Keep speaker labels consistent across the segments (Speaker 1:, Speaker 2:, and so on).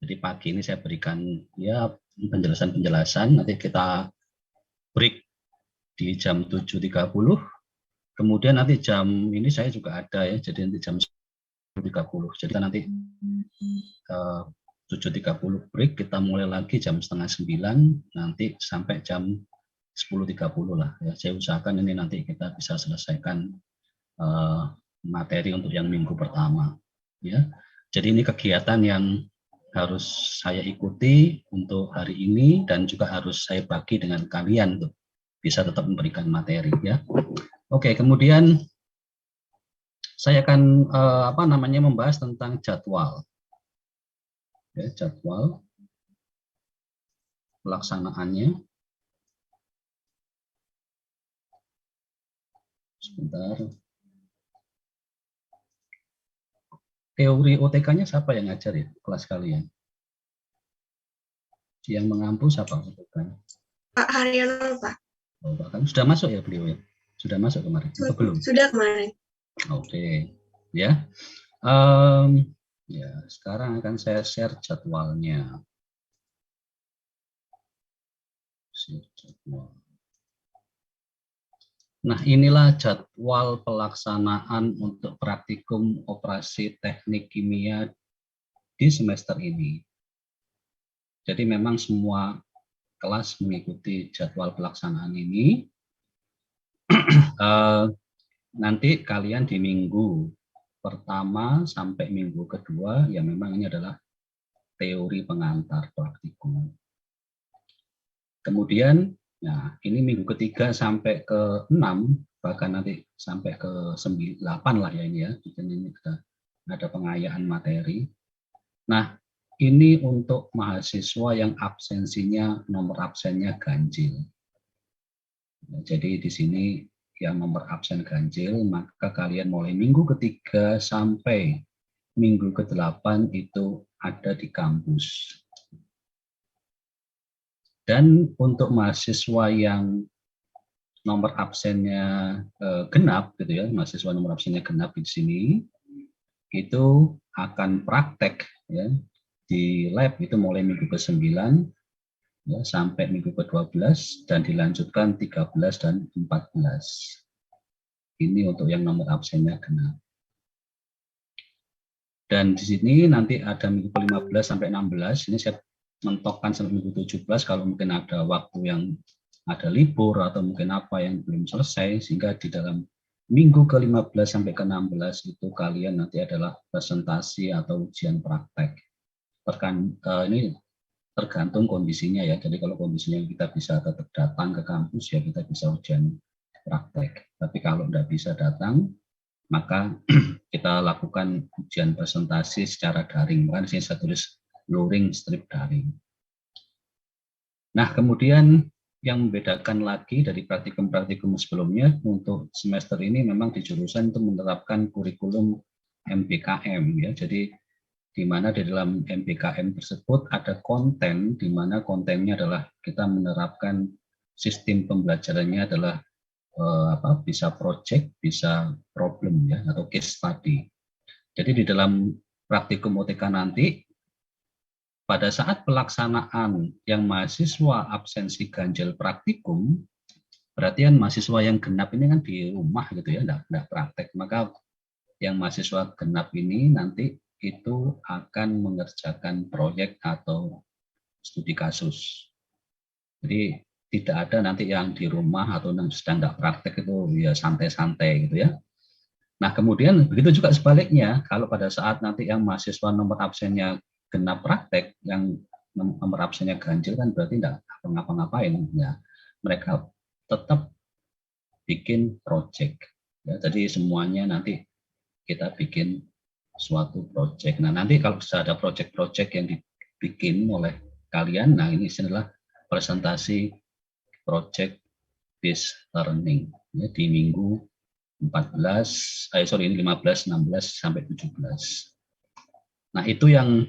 Speaker 1: Jadi pagi ini saya berikan ya penjelasan-penjelasan, nanti kita break di jam 7.30. Kemudian nanti jam ini saya juga ada ya, jadi nanti jam 10.30. Jadi nanti 7.30 break, kita mulai lagi jam 8:30, nanti sampai jam 10.30 lah. Ya, saya usahakan ini nanti kita bisa selesaikan materi untuk yang minggu pertama. Ya, jadi ini kegiatan yang harus saya ikuti untuk hari ini dan juga harus saya bagi dengan kalian tuh bisa tetap memberikan materi ya. Oke, kemudian saya akan membahas tentang jadwal. Ya, jadwal pelaksanaannya. Sebentar. Teori OTK-nya siapa yang ngajar ya kelas kalian? Yang mengampu siapa OTK-nya?
Speaker 2: Pak Haryono, Pak.
Speaker 1: Oh, Pak, sudah masuk ya beliau ya? Sudah masuk kemarin atau belum?
Speaker 2: Sudah kemarin.
Speaker 1: Oke, ya. Ya, sekarang akan saya share jadwalnya. Share jadwal. Nah, inilah jadwal pelaksanaan untuk praktikum operasi teknik kimia di semester ini. Jadi memang semua kelas mengikuti jadwal pelaksanaan ini. Nanti kalian di minggu pertama sampai minggu kedua, ya memang ini adalah teori pengantar praktikum. Kemudian, nah ini minggu ketiga sampai ke 6, bahkan nanti sampai ke 8 lah ya ini ya. Ini ada pengayaan materi. Nah, ini untuk mahasiswa yang absensinya, nomor absennya ganjil. Nah, jadi di sini yang nomor absen ganjil, maka kalian mulai minggu ketiga sampai minggu ke-8 itu ada di kampus. Dan untuk mahasiswa yang nomor absennya genap, gitu ya, mahasiswa nomor absennya genap di sini, itu akan praktek ya, di lab itu mulai minggu ke-9 ya, sampai minggu ke-12 dan dilanjutkan 13 dan 14. Ini untuk yang nomor absennya genap. Dan di sini nanti ada minggu ke-15 sampai 16, ini saya mentokkan sampai minggu 17 kalau mungkin ada waktu yang ada libur atau mungkin apa yang belum selesai, sehingga di dalam minggu ke-15 sampai ke-16 itu kalian nanti adalah presentasi atau ujian praktek. Ini tergantung kondisinya ya, jadi kalau kondisinya kita bisa tetap datang ke kampus ya kita bisa ujian praktek. Tapi kalau tidak bisa datang, maka kita lakukan ujian presentasi secara daring. Maka di sini saya tulis luring strip daring. Nah, kemudian yang membedakan lagi dari praktikum-praktikum sebelumnya, untuk semester ini memang di jurusan itu menerapkan kurikulum MBKM ya. Jadi di mana di dalam MBKM tersebut ada konten, di mana kontennya adalah kita menerapkan sistem pembelajarannya adalah bisa project, bisa problem ya, atau case study. Jadi di dalam praktikum OTK nanti, pada saat pelaksanaan yang mahasiswa absensi ganjil praktikum, berarti kan mahasiswa yang genap ini kan di rumah gitu ya, enggak praktek. Maka yang mahasiswa genap ini nanti itu akan mengerjakan proyek atau studi kasus. Jadi tidak ada nanti yang di rumah atau yang sedang nggak praktek itu ya santai-santai gitu ya. Nah kemudian begitu juga sebaliknya, kalau pada saat nanti yang mahasiswa nomor absennya genap praktek, yang nomor absennya ganjil kan berarti tidak ngapa-ngapain ya. Mereka tetap bikin project. Ya, jadi semuanya nanti kita bikin suatu project. Nah nanti kalau sudah ada project-project yang dibikin oleh kalian, nah ini adalah presentasi project based learning ya, di minggu 15 sampai 17. Nah, itu yang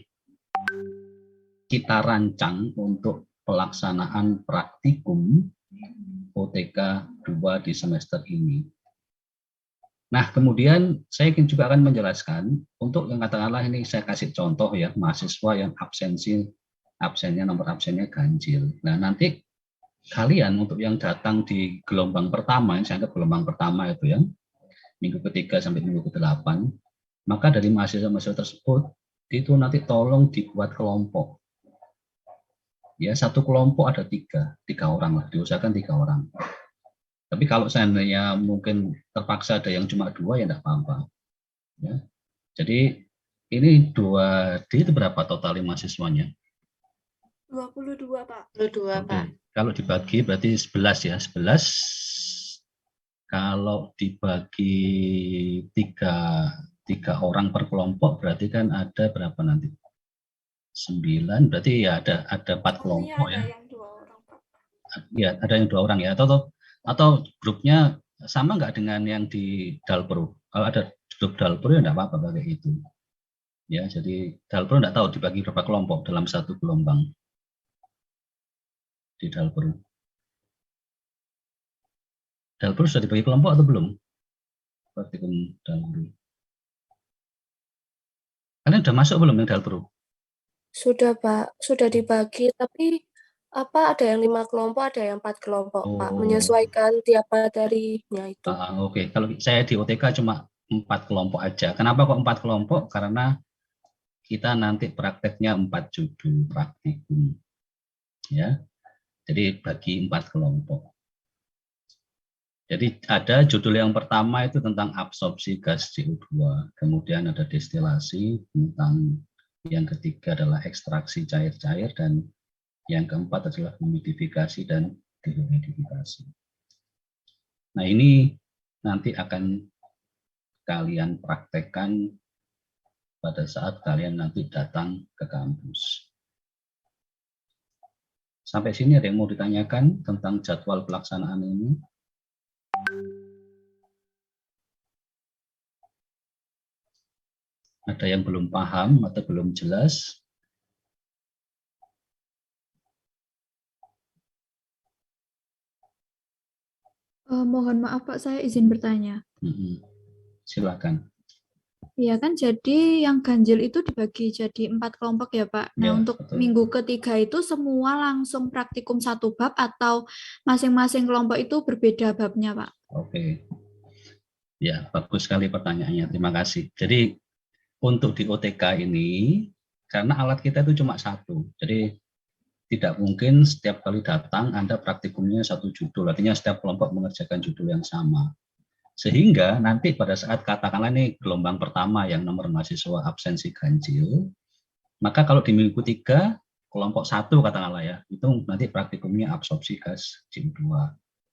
Speaker 1: kita rancang untuk pelaksanaan praktikum OTK 2 di semester ini. Nah, kemudian saya juga akan menjelaskan untuk yang katakanlah ini saya kasih contoh ya, mahasiswa yang absennya nomor absennya ganjil. Nah, nanti kalian untuk yang datang di gelombang pertama, saya anggap gelombang pertama itu ya, minggu ketiga sampai minggu ke-8, maka dari mahasiswa-mahasiswa tersebut itu nanti tolong dibuat kelompok. Ya, satu kelompok ada tiga orang lah, diusahakan 3 orang. Tapi kalau seandainya mungkin terpaksa ada yang cuma 2 ya enggak apa-apa. Ya. Jadi ini 2D itu berapa total mahasiswanya?
Speaker 2: 22, Pak.
Speaker 3: 22, Pak.
Speaker 1: Kalau dibagi berarti 11 ya. 11 kalau dibagi 3 orang per kelompok berarti kan ada berapa nanti? 9 berarti ya ada 4 kelompok ya.
Speaker 2: Ada yang 2 orang, Pak.
Speaker 1: Ya, ada yang 2 orang ya. Atau grupnya sama nggak dengan yang di Dalpro? Kalau ada grup Dalpro ya enggak apa-apa pakai itu. Ya, jadi Dalpro enggak tahu dibagi berapa kelompok dalam satu gelombang di Dalpro. Dalpro sudah dibagi kelompok atau belum? Praktikum Dalpro. Kalian sudah masuk belum yang Dalpro?
Speaker 3: Sudah, Pak. Sudah dibagi, tapi ada yang 5 kelompok, ada yang 4 kelompok, Pak. Menyesuaikan tiap materinya itu.
Speaker 1: Oke. Kalau saya di OTK cuma 4 kelompok aja. Kenapa kok 4 kelompok? Karena kita nanti prakteknya 4 judul praktikum. Ya. Jadi bagi 4 kelompok. Jadi ada judul yang pertama itu tentang absorpsi gas CO2, kemudian ada destilasi, tentang yang ketiga adalah ekstraksi cair-cair, dan yang keempat adalah humidifikasi dan dehumidifikasi. Nah, ini nanti akan kalian praktekkan pada saat kalian nanti datang ke kampus. Sampai sini ada yang mau ditanyakan tentang jadwal pelaksanaan ini? Ada yang belum paham atau belum jelas?
Speaker 4: Mohon maaf Pak, saya izin bertanya.
Speaker 1: Silakan.
Speaker 4: Iya kan, jadi yang ganjil itu dibagi jadi 4 kelompok ya Pak. Nah,
Speaker 1: Ya,
Speaker 4: untuk
Speaker 1: betul.
Speaker 4: minggu ketiga itu semua langsung praktikum 1 bab atau masing-masing kelompok itu berbeda babnya Pak?
Speaker 1: Oke. Ya, bagus sekali pertanyaannya. Terima kasih. Jadi untuk di OTK ini, karena alat kita itu cuma 1, jadi tidak mungkin setiap kali datang Anda praktikumnya 1 judul, artinya setiap kelompok mengerjakan judul yang sama. Sehingga nanti pada saat katakanlah ini gelombang pertama yang nomor mahasiswa absensi ganjil, maka kalau di minggu 3, kelompok 1 katakanlah ya, itu nanti praktikumnya absorpsi gas CO2.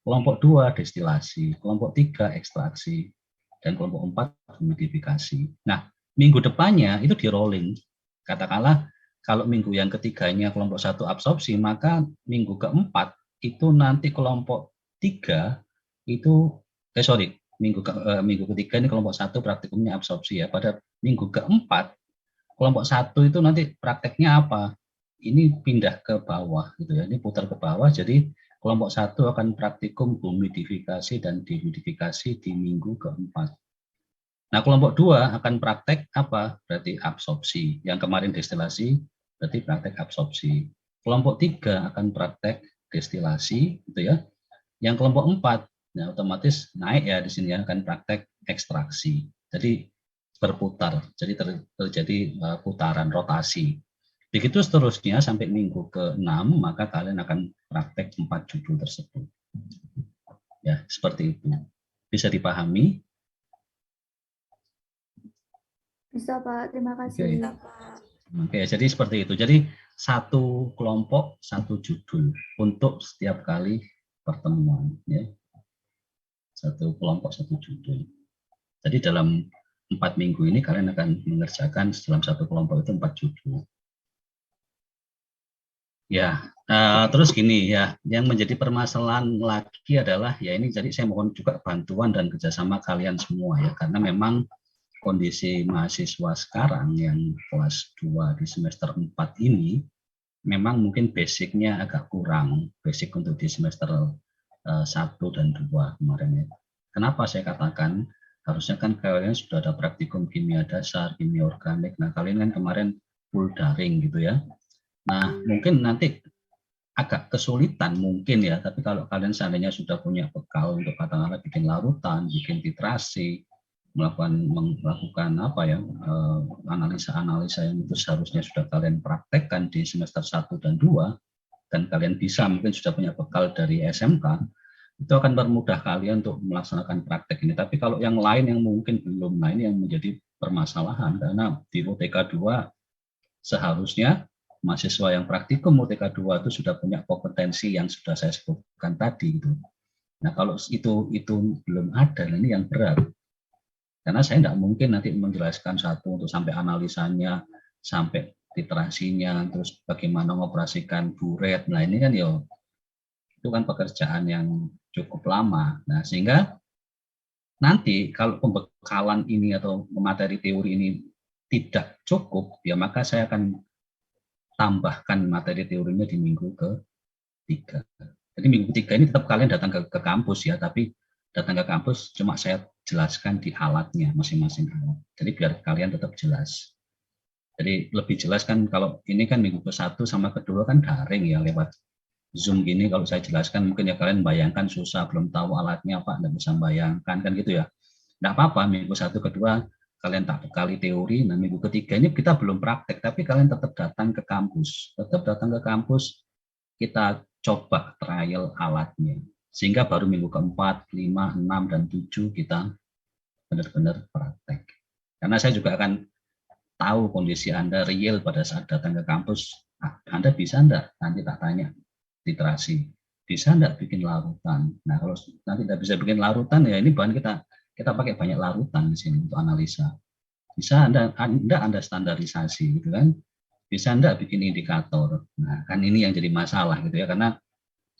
Speaker 1: Kelompok 2 destilasi, kelompok 3 ekstraksi, dan kelompok 4 humidifikasi. Nah, minggu depannya itu di rolling. Katakanlah kalau minggu yang ketiganya kelompok 1 absorpsi, maka minggu keempat itu nanti kelompok 3 itu minggu ketiga ini kelompok 1 praktikumnya absorpsi ya. Pada minggu keempat kelompok 1 itu nanti prakteknya apa? Ini pindah ke bawah gitu ya. Ini putar ke bawah, jadi kelompok 1 akan praktikum humidifikasi dan dehumidifikasi di minggu keempat. Nah, kelompok 2 akan praktek apa? Berarti absorpsi. Yang kemarin destilasi berarti praktek absorpsi. Kelompok 3 akan praktek destilasi gitu ya. Yang kelompok 4 nah otomatis naik ya di sini ya, akan praktek ekstraksi. Jadi berputar, jadi terjadi putaran rotasi. Begitu seterusnya sampai minggu ke-6, maka kalian akan praktek 4 judul tersebut. Ya, seperti itu. Bisa dipahami?
Speaker 4: Bisa Pak, terima kasih.
Speaker 1: Oke, jadi seperti itu. Jadi 1 kelompok 1 judul untuk setiap kali pertemuan ya. 1 kelompok 1 judul. Jadi dalam 4 minggu ini kalian akan mengerjakan dalam 1 kelompok itu 4 judul. Ya, terus gini ya, yang menjadi permasalahan lagi adalah ya ini, jadi saya mohon juga bantuan dan kerjasama kalian semua ya, karena memang kondisi mahasiswa sekarang yang kelas 2 di semester 4 ini memang mungkin basicnya agak kurang, basic untuk di semester 1 dan 2 kemarin ya. Kenapa saya katakan? Harusnya kan kalian sudah ada praktikum kimia dasar, kimia organik. Nah, kalian kan kemarin full daring gitu ya. Nah, mungkin nanti agak kesulitan mungkin ya, tapi kalau kalian seandainya sudah punya bekal untuk katakanlah bikin larutan, bikin titrasi, melakukan apa ya, analisa-analisa yang itu seharusnya sudah kalian praktekkan di semester 1 dan 2, dan kalian bisa mungkin sudah punya bekal dari SMK, itu akan mempermudah kalian untuk melaksanakan praktek ini. Tapi kalau yang lain yang mungkin belum, nah ini yang menjadi permasalahan, karena di UTK 2 seharusnya mahasiswa yang praktikum UTK 2 itu sudah punya kompetensi yang sudah saya sebutkan tadi gitu. Nah, kalau itu belum ada, ini yang berat. Karena saya tidak mungkin nanti menjelaskan satu untuk sampai analisanya, sampai titrasinya, terus bagaimana mengoperasikan buret. Nah, ini kan ya itu kan pekerjaan yang cukup lama. Nah, sehingga nanti kalau pembekalan ini atau materi teori ini tidak cukup, ya maka saya akan tambahkan materi teorinya di minggu ke-3. Jadi minggu ke-3 ini tetap kalian datang ke kampus ya, tapi datang ke kampus cuma saya jelaskan di alatnya masing-masing alat. Jadi biar kalian tetap jelas. Jadi lebih jelas kan kalau ini kan minggu ke-1 sama ke-2 kan daring ya, lewat Zoom gini. Kalau saya jelaskan mungkin ya kalian bayangkan susah, belum tahu alatnya apa, nggak bisa bayangkan kan gitu ya. Nggak apa-apa, minggu 1 ke-2 kalian tak bekali teori. Nah, minggu ke-3 ini kita belum praktek, tapi kalian tetap datang ke kampus. Tetap datang ke kampus, kita coba trial alatnya. Sehingga baru minggu ke-4, 5, 6, dan 7 kita benar-benar praktek. Karena saya juga akan tahu kondisi Anda real pada saat datang ke kampus. Anda bisa enggak? Nanti tak tanya, titrasi. Bisa enggak bikin larutan? Nah, kalau nanti tidak bisa bikin larutan, ya ini bahan kita pakai banyak larutan di sini untuk analisa. Bisa Anda standarisasi gitu kan? Bisa Anda bikin indikator. Nah, kan ini yang jadi masalah gitu ya, karena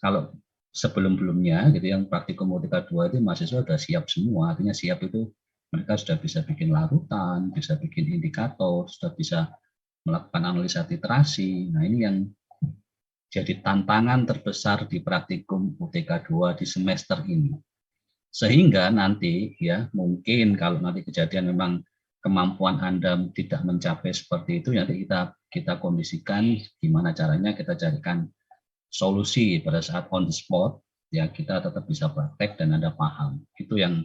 Speaker 1: kalau sebelum-belumnya gitu yang praktikum UTK 2 itu mahasiswa sudah siap semua. Artinya siap itu mereka sudah bisa bikin larutan, bisa bikin indikator, sudah bisa melakukan analisa titrasi. Nah, ini yang jadi tantangan terbesar di praktikum UTK 2 di semester ini. Sehingga nanti ya mungkin kalau nanti kejadian memang kemampuan Anda tidak mencapai seperti itu, nanti kita kondisikan gimana caranya kita carikan solusi pada saat on the spot, ya kita tetap bisa praktek dan Anda paham. Itu yang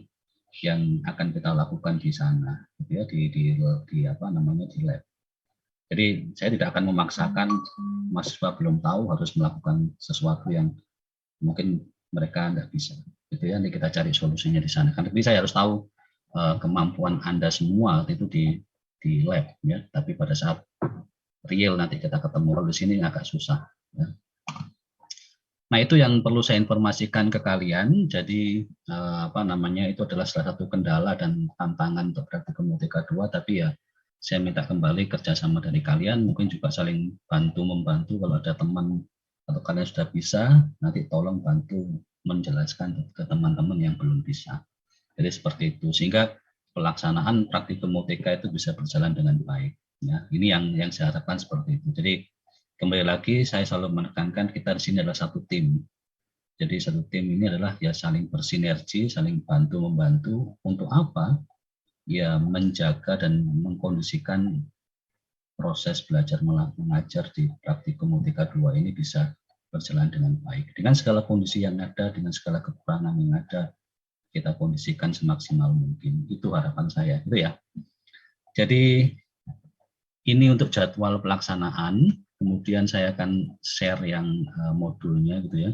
Speaker 1: akan kita lakukan di sana, ya di apa namanya di lab. Jadi saya tidak akan memaksakan mahasiswa belum tahu harus melakukan sesuatu yang mungkin mereka tidak bisa. Gitu ya, nanti kita cari solusinya di sana. Kan tapi saya harus tahu kemampuan Anda semua itu di lab ya. Tapi pada saat real nanti kita ketemu di sini agak susah. Ya. Nah, itu yang perlu saya informasikan ke kalian. Jadi apa namanya itu adalah salah satu kendala dan tantangan untuk praktikum UTK 2. Tapi ya saya minta kembali kerjasama dari kalian. Mungkin juga saling bantu membantu kalau ada teman atau kalian sudah bisa, nanti tolong bantu menjelaskan ke teman-teman yang belum bisa. Jadi seperti itu, sehingga pelaksanaan praktikum UTK itu bisa berjalan dengan baik. Ya, ini yang saya harapkan seperti itu. Jadi kembali lagi saya selalu menekankan kita di sini adalah satu tim. Jadi satu tim ini adalah ya saling bersinergi, saling bantu membantu untuk apa? Ya menjaga dan mengkondisikan proses belajar mengajar di praktikum UTK 2 ini bisa berjalan dengan baik. Dengan segala kondisi yang ada, dengan segala kekurangan yang ada, kita kondisikan semaksimal mungkin. Itu harapan saya, gitu ya. Jadi ini untuk jadwal pelaksanaan. Kemudian saya akan share yang modulnya, gitu ya.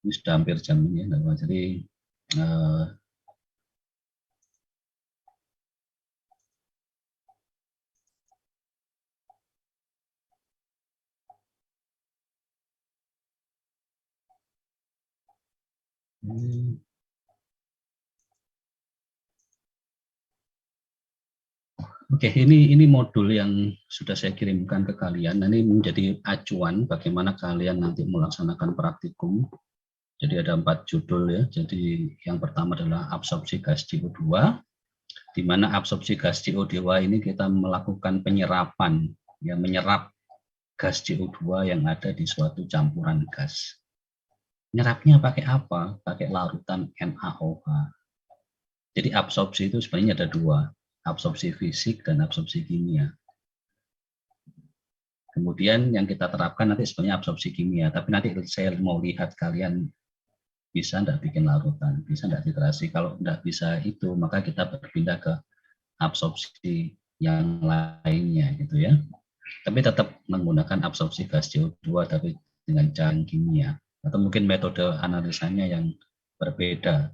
Speaker 1: Ini sudah hampir jam ini ya, jadi Oke, ini modul yang sudah saya kirimkan ke kalian. Nah, ini menjadi acuan bagaimana kalian nanti melaksanakan praktikum. Jadi ada 4 judul ya. Jadi yang pertama adalah absorpsi gas CO2, di mana absorpsi gas CO2 ini kita melakukan penyerapan, ya menyerap gas CO2 yang ada di suatu campuran gas. Nyerapnya pakai apa? Pakai larutan NaOH. Jadi absorpsi itu sebenarnya ada dua, absorpsi fisik dan absorpsi kimia. Kemudian yang kita terapkan nanti sebenarnya absorpsi kimia, tapi nanti saya mau lihat kalian bisa enggak bikin larutan, bisa enggak titrasi. Kalau enggak bisa itu, maka kita berpindah ke absorpsi yang lainnya gitu ya. Tapi tetap menggunakan absorpsi gas CO2 tapi dengan cara kimia atau mungkin metode analisanya yang berbeda.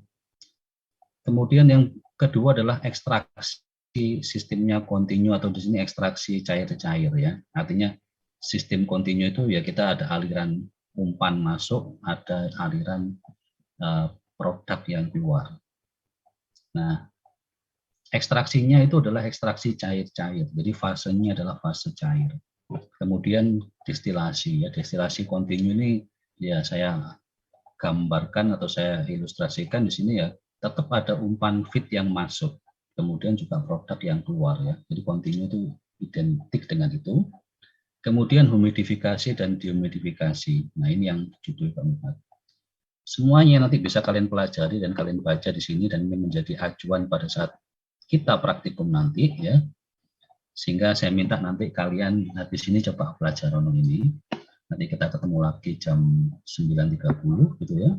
Speaker 1: Kemudian yang kedua adalah ekstraksi sistemnya kontinu atau di sini ekstraksi cair-cair ya. Artinya sistem kontinu itu ya kita ada aliran umpan masuk, ada aliran produk yang keluar. Nah, ekstraksinya itu adalah ekstraksi cair-cair. Jadi fasenya adalah fase cair. Kemudian destilasi ya, destilasi kontinu ini ya saya gambarkan atau saya ilustrasikan di sini ya, tetap ada umpan feed yang masuk. Kemudian juga produk yang keluar ya. Jadi kontinu itu identik dengan itu. Kemudian humidifikasi dan dehumidifikasi. Nah, ini yang judul keempat. Semuanya nanti bisa kalian pelajari dan kalian baca di sini dan ini menjadi acuan pada saat kita praktikum nanti ya. Sehingga saya minta nanti kalian habis ini coba pelajaran ini. Nanti kita ketemu lagi jam 9.30 gitu ya.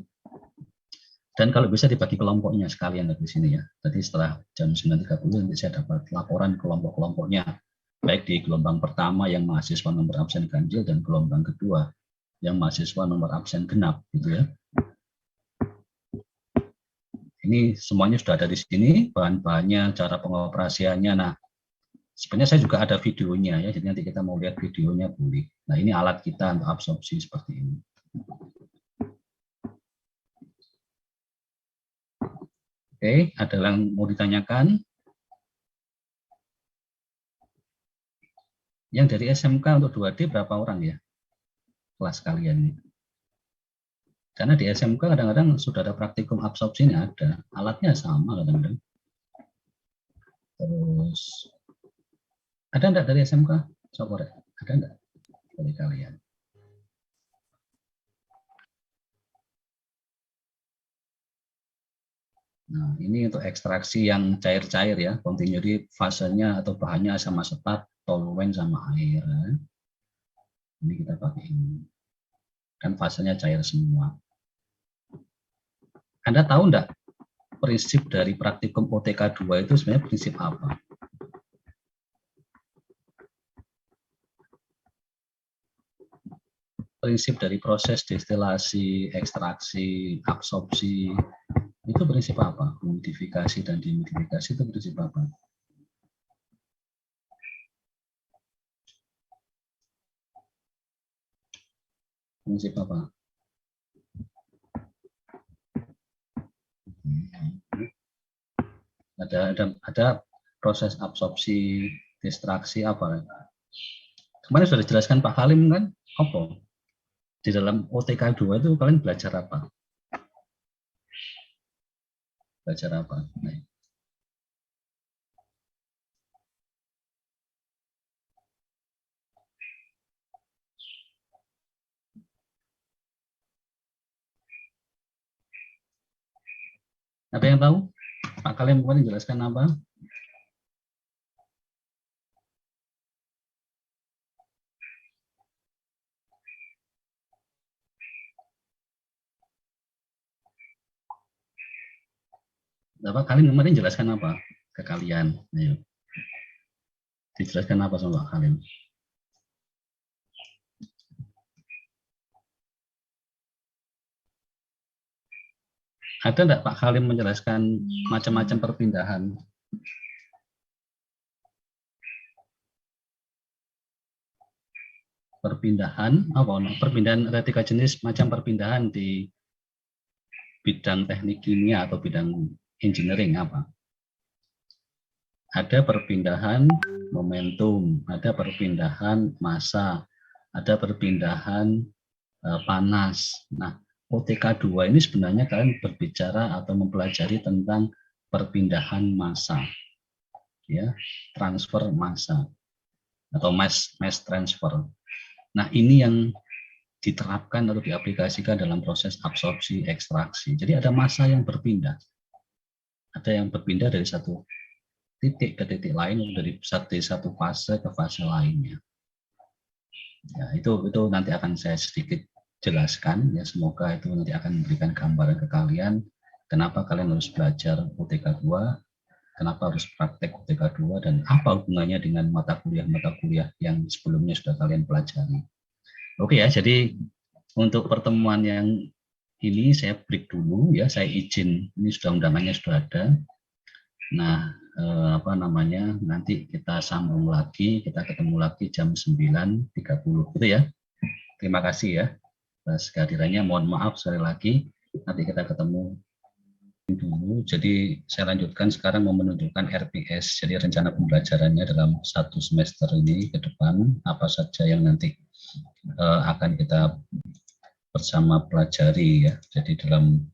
Speaker 1: Dan kalau bisa dibagi kelompoknya sekalian di sini ya. Jadi setelah jam 9.30 nanti saya dapat laporan kelompok-kelompoknya. Baik di gelombang pertama yang mahasiswa nomor absen ganjil dan gelombang kedua yang mahasiswa nomor absen genap gitu ya. Ini semuanya sudah ada di sini, bahan-bahannya, cara pengoperasiannya. Nah, sebenarnya saya juga ada videonya ya, jadi nanti kita mau lihat videonya boleh. Nah, ini alat kita untuk absorpsi seperti ini. Oke, ada yang mau ditanyakan? Yang dari SMK untuk 2D berapa orang ya? Kelas kalian ini. Karena di SMK kadang-kadang sudah ada praktikum absorpsinya ada. Alatnya sama kadang-kadang. Terus, ada enggak dari SMK? Sobat, ada enggak dari kalian? Nah, ini untuk ekstraksi yang cair-cair ya, kontinu di fasenya atau bahannya asam asetat, toluen sama air. Ya. Ini kita pakai ini. Kan fasenya cair semua. Anda tahu enggak prinsip dari praktikum OTK 2 itu sebenarnya prinsip apa? Prinsip dari proses destilasi, ekstraksi, absorpsi, itu prinsip apa? Humidifikasi dan dehumidifikasi itu prinsip apa? Prinsip apa? Ada proses absorpsi, ekstraksi apa? Kemarin sudah dijelaskan Pak Halim kan? Apa? Di dalam OTK 2 itu kalian belajar apa? Belajar apa? Nah. Ada yang tahu? Pak kalian kemarin jelaskan apa? Bapak kalian kemarin jelaskan apa ke kalian? Ayo. Dijelaskan apa sama Pak Halim? Ada enggak Pak Halim menjelaskan macam-macam perpindahan? Perpindahan apa? Perpindahan ada 3 jenis macam perpindahan di bidang teknik kimia atau bidang engineering apa? Ada perpindahan momentum, ada perpindahan massa, ada perpindahan panas. Nah, OTK 2 ini sebenarnya kalian berbicara atau mempelajari tentang perpindahan massa. Ya, transfer massa atau mass transfer. Nah, ini yang diterapkan atau diaplikasikan dalam proses absorpsi ekstraksi. Jadi ada massa yang berpindah. ada yang berpindah dari satu titik ke titik lain, dari satu fase ke fase lainnya. Ya, itu nanti akan saya sedikit jelaskan ya, semoga itu nanti akan memberikan gambaran ke kalian kenapa kalian harus belajar UTK 2, kenapa harus praktek UTK 2, dan apa hubungannya dengan mata kuliah yang sebelumnya sudah kalian pelajari. Oke ya, jadi untuk pertemuan yang ini saya break dulu ya, saya izin, ini sudah undangannya sudah ada. Nah, nanti kita sambung lagi, kita ketemu lagi jam 9.30 gitu ya. Terima kasih ya atas kehadirannya, mohon maaf sekali lagi, nanti kita ketemu dulu. Jadi saya lanjutkan sekarang mau menunjukkan RPS, jadi rencana pembelajarannya dalam 1 semester ini ke depan, apa saja yang nanti akan kita bersama pelajari ya. Jadi dalam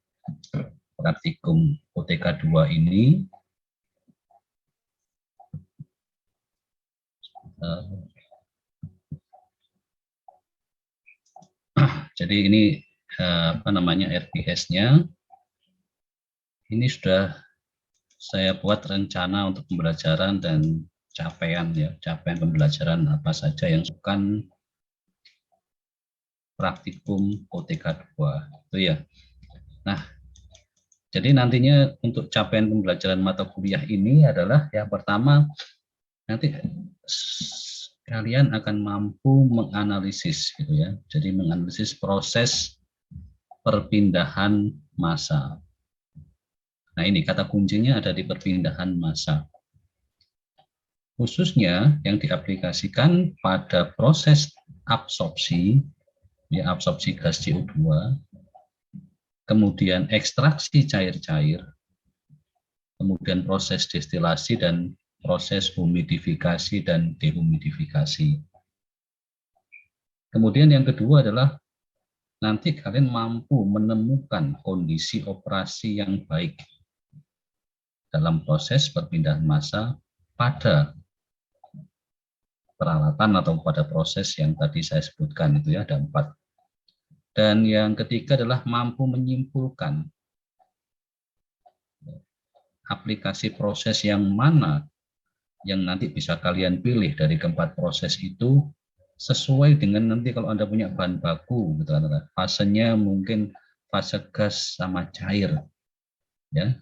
Speaker 1: praktikum UTK 2 ini jadi ini RPS-nya ini sudah saya buat rencana untuk pembelajaran dan capaian pembelajaran apa saja yang bukan praktikum UTK 2 itu ya. Nah, jadi nantinya untuk capaian pembelajaran mata kuliah ini adalah yang pertama, nanti kalian akan mampu menganalisis gitu ya. Jadi menganalisis proses perpindahan massa. Nah, ini kata kuncinya ada di perpindahan massa. Khususnya yang diaplikasikan pada proses absorpsi, ya, absorpsi gas CO2, kemudian ekstraksi cair-cair, kemudian proses destilasi dan proses humidifikasi dan dehumidifikasi. Kemudian yang kedua adalah nanti kalian mampu menemukan kondisi operasi yang baik dalam proses perpindahan massa pada peralatan atau pada proses yang tadi saya sebutkan itu ya, ada 4. Dan yang ketiga adalah mampu menyimpulkan aplikasi proses yang mana yang nanti bisa kalian pilih dari keempat proses itu sesuai dengan nanti kalau Anda punya bahan baku gitu, fasenya mungkin fase gas sama cair ya.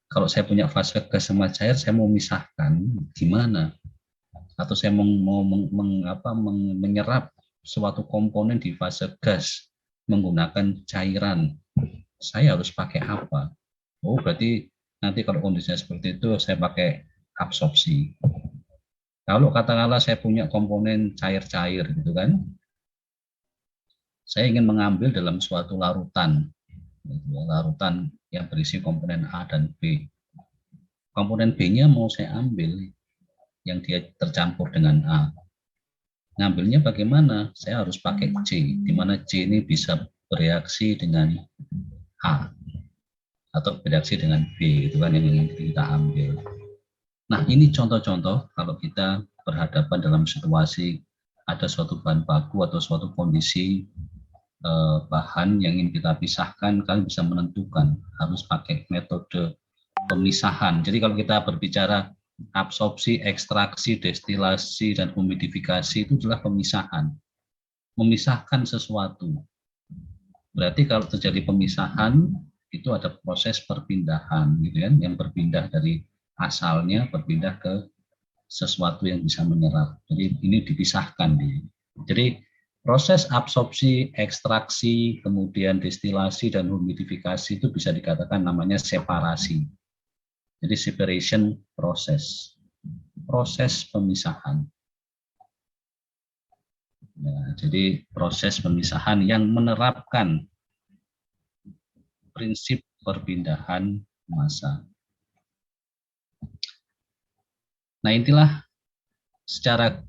Speaker 1: Kalau saya punya fase gas sama cair, saya mau misahkan gimana, atau saya mau menyerap suatu komponen di fase gas menggunakan cairan, saya harus pakai apa? Oh, berarti nanti kalau kondisinya seperti itu saya pakai absorpsi. Kalau katakanlah saya punya komponen cair-cair gitu kan, saya ingin mengambil dalam suatu larutan yang berisi komponen A dan B. Komponen B-nya mau saya ambil yang dia tercampur dengan A. Ngambilnya bagaimana? Saya harus pakai C, di mana C ini bisa bereaksi dengan A atau bereaksi dengan B, itu kan yang ingin kita ambil. Nah, ini contoh-contoh kalau kita berhadapan dalam situasi ada suatu bahan baku atau suatu kondisi bahan yang ingin kita pisahkan, kalian bisa menentukan harus pakai metode pemisahan. Jadi kalau kita berbicara absorpsi, ekstraksi, destilasi, dan humidifikasi itu adalah pemisahan. Memisahkan sesuatu. Berarti kalau terjadi pemisahan, itu ada proses perpindahan, gitu kan, yang berpindah dari asalnya, berpindah ke sesuatu yang bisa menyerap. Jadi ini dipisahkan. Jadi proses absorpsi, ekstraksi, kemudian destilasi, dan humidifikasi itu bisa dikatakan namanya separasi. Jadi separation proses pemisahan. Nah, jadi proses pemisahan yang menerapkan prinsip perpindahan massa. Nah, inilah secara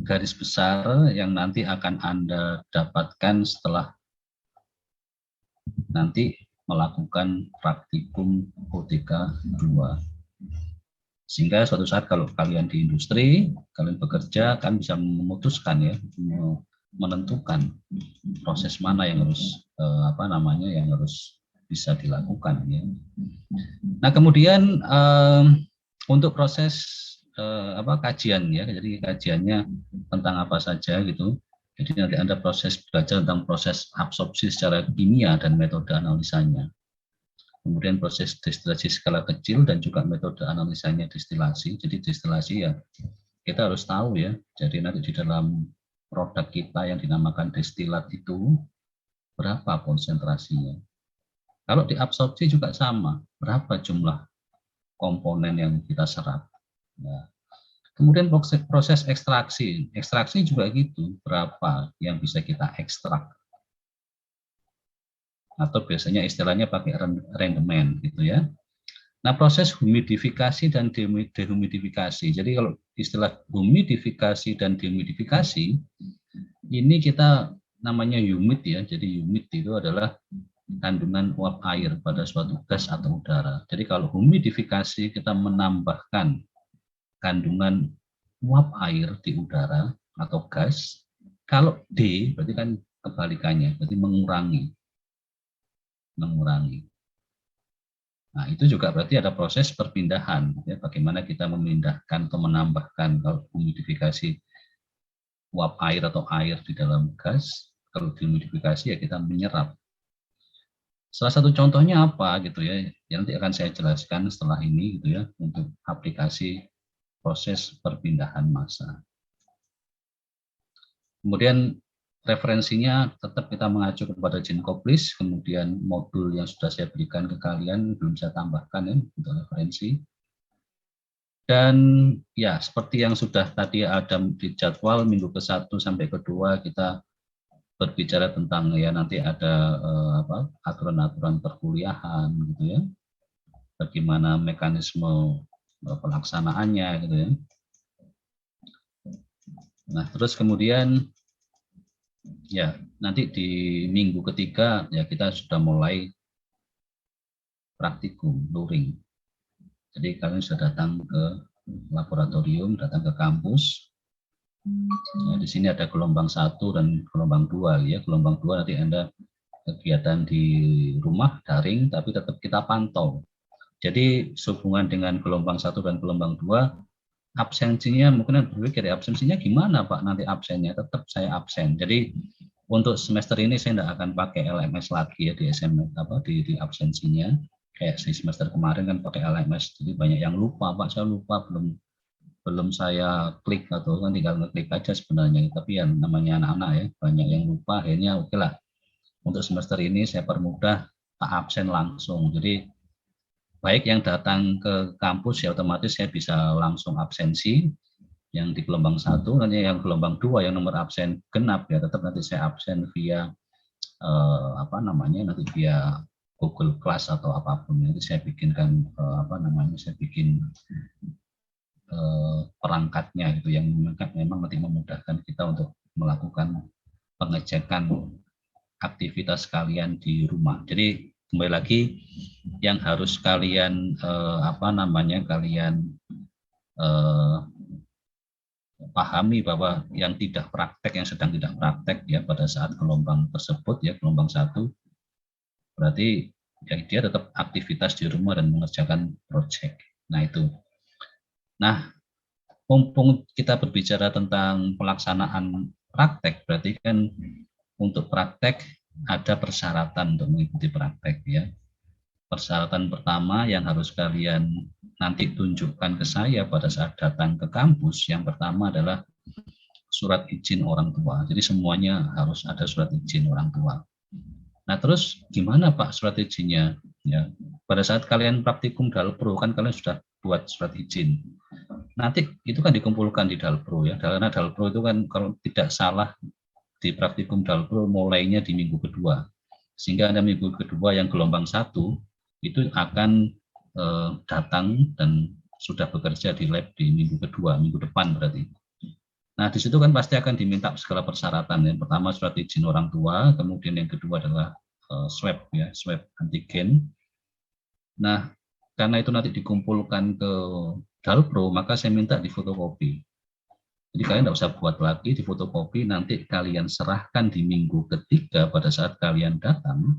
Speaker 1: garis besar yang nanti akan Anda dapatkan setelah nanti melakukan praktikum UTK 2. Sehingga suatu saat kalau kalian di industri, kalian bekerja, kan bisa memutuskan ya, menentukan proses mana yang harus yang harus bisa dilakukan ya. Nah kemudian untuk proses kajian ya, jadi kajiannya tentang apa saja gitu. Jadi nanti ada proses belajar tentang proses absorpsi secara kimia dan metode analisanya. Kemudian proses destilasi skala kecil dan juga metode analisanya destilasi. Jadi destilasi ya kita harus tahu ya. Jadi nanti di dalam produk kita yang dinamakan destilat itu berapa konsentrasinya. Kalau diabsorpsi juga sama, berapa jumlah komponen yang kita serap. Ya. Kemudian proses ekstraksi juga gitu, berapa yang bisa kita ekstrak. Atau biasanya istilahnya pakai rendemen gitu ya. Nah proses humidifikasi dan dehumidifikasi. Jadi kalau istilah humidifikasi dan dehumidifikasi, ini kita namanya humid ya. Jadi humid itu adalah kandungan uap air pada suatu gas atau udara. Jadi kalau humidifikasi kita menambahkan kandungan uap air di udara atau gas. Kalau D berarti kan kebalikannya, berarti mengurangi. Nah itu juga berarti ada proses perpindahan. Ya, bagaimana kita memindahkan atau menambahkan kalau humidifikasi uap air atau air di dalam gas. Kalau dehumidifikasi ya kita menyerap. Salah satu contohnya apa gitu ya, yang nanti akan saya jelaskan setelah ini gitu ya, untuk aplikasi proses perpindahan massa. Kemudian referensinya tetap kita mengacu kepada Jean Koplis, kemudian modul yang sudah saya berikan ke kalian belum saya tambahkan ya untuk referensi. Dan ya seperti yang sudah tadi ada di jadwal minggu ke-1 sampai ke-2 kita berbicara tentang ya nanti ada aturan-aturan perkuliahan gitu ya. Bagaimana mekanisme pelaksanaannya gitu ya. Nah, terus kemudian ya nanti di minggu ketiga ya kita sudah mulai praktikum luring. Jadi kalian sudah datang ke laboratorium, datang ke kampus. Ya, di sini ada gelombang 1 dan gelombang 2 ya. Gelombang 2 nanti Anda kegiatan di rumah daring tapi tetap kita pantau. Jadi sehubungan dengan gelombang 1 dan gelombang 2 absensinya mungkin berpikir ya absensinya gimana Pak nanti absennya, tetap saya absen. Jadi untuk semester ini saya tidak akan pakai LMS lagi ya di SMS di absensinya kayak di semester kemarin kan pakai LMS, jadi banyak yang lupa Pak, saya lupa belum saya klik atau kan tinggal ngeklik aja sebenarnya, tapi yang namanya anak-anak ya banyak yang lupa, akhirnya oke lah untuk semester ini saya permudah tak absen langsung. Jadi baik yang datang ke kampus ya otomatis saya bisa langsung absensi yang di gelombang 1, nanti yang gelombang 2 yang nomor absen genap ya tetap nanti saya absen via nanti via Google Class atau apapun. Nanti saya bikinkan saya bikin perangkatnya gitu yang memang nanti memudahkan kita untuk melakukan pengecekan aktivitas kalian di rumah. Jadi kembali lagi yang harus kalian pahami bahwa yang tidak praktek, yang sedang tidak praktek ya pada saat gelombang tersebut ya gelombang 1 berarti ya dia tetap aktivitas di rumah dan mengerjakan proyek. Nah itu. Nah mumpung kita berbicara tentang pelaksanaan praktek berarti kan untuk praktek ada persyaratan untuk mengikuti praktek ya. Persyaratan pertama yang harus kalian nanti tunjukkan ke saya pada saat datang ke kampus, yang pertama adalah surat izin orang tua. Jadi semuanya harus ada surat izin orang tua. Nah terus gimana Pak surat izinnya? Ya, pada saat kalian praktikum Dalpro kan kalian sudah buat surat izin. Nanti itu kan dikumpulkan di Dalpro ya. Karena Dalpro itu kan kalau tidak salah di praktikum Dalpro mulainya di minggu kedua, sehingga ada minggu kedua yang gelombang 1 itu akan datang dan sudah bekerja di lab di minggu kedua, minggu depan berarti. Nah di situ kan pasti akan diminta segala persyaratan. Yang pertama surat izin orang tua, kemudian yang kedua adalah swab ya, swab antigen. Nah karena itu nanti dikumpulkan ke Dalpro, maka saya minta difotokopi. Jadi kalian tidak usah buat lagi, difotokopi, nanti kalian serahkan di minggu ketiga pada saat kalian datang,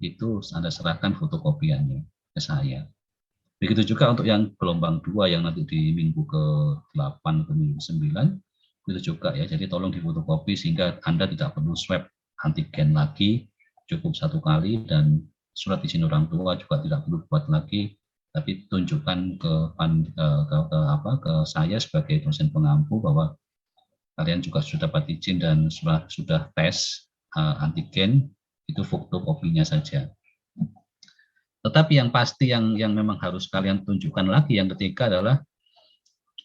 Speaker 1: itu Anda serahkan fotokopiannya ke saya. Begitu juga untuk yang gelombang 2 yang nanti di minggu ke-8 atau minggu 9, itu juga ya. Jadi tolong difotokopi sehingga Anda tidak perlu swab antigen lagi, cukup 1 kali, dan surat izin orang tua juga tidak perlu buat lagi, tapi tunjukkan ke saya sebagai dosen pengampu bahwa kalian juga sudah dapat izin dan sudah tes antigen, itu fotokopinya saja. Tetapi yang pasti yang memang harus kalian tunjukkan lagi yang ketiga adalah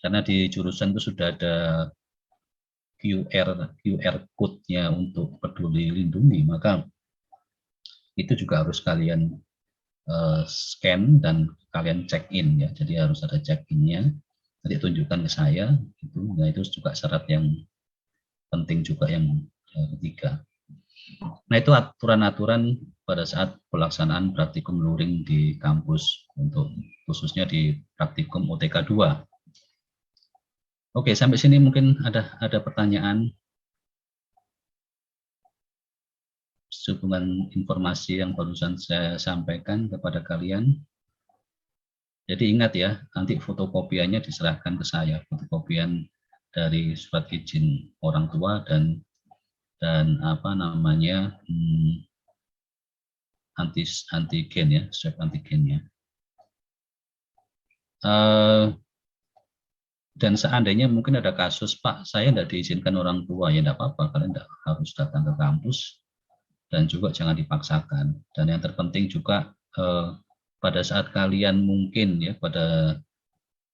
Speaker 1: karena di jurusan itu sudah ada QR code-nya untuk Peduli Lindungi, maka itu juga harus kalian scan dan kalian check in ya. Jadi harus ada check in-nya. Nanti tunjukkan ke saya itu. Nah, itu juga syarat yang penting juga yang ketiga. Nah, itu aturan-aturan pada saat pelaksanaan praktikum luring di kampus untuk khususnya di praktikum OTK 2. Oke, sampai sini mungkin ada pertanyaan sehubungan informasi yang barusan saya sampaikan kepada kalian. Jadi ingat ya, nanti fotokopiannya diserahkan ke saya, fotokopian dari surat izin orang tua dan apa namanya antigen ya, swab antigennya. Dan seandainya mungkin ada kasus, Pak, saya tidak diizinkan orang tua, ya tidak apa-apa, kalian tidak harus datang ke kampus dan juga jangan dipaksakan. Dan yang terpenting juga pada saat kalian mungkin ya pada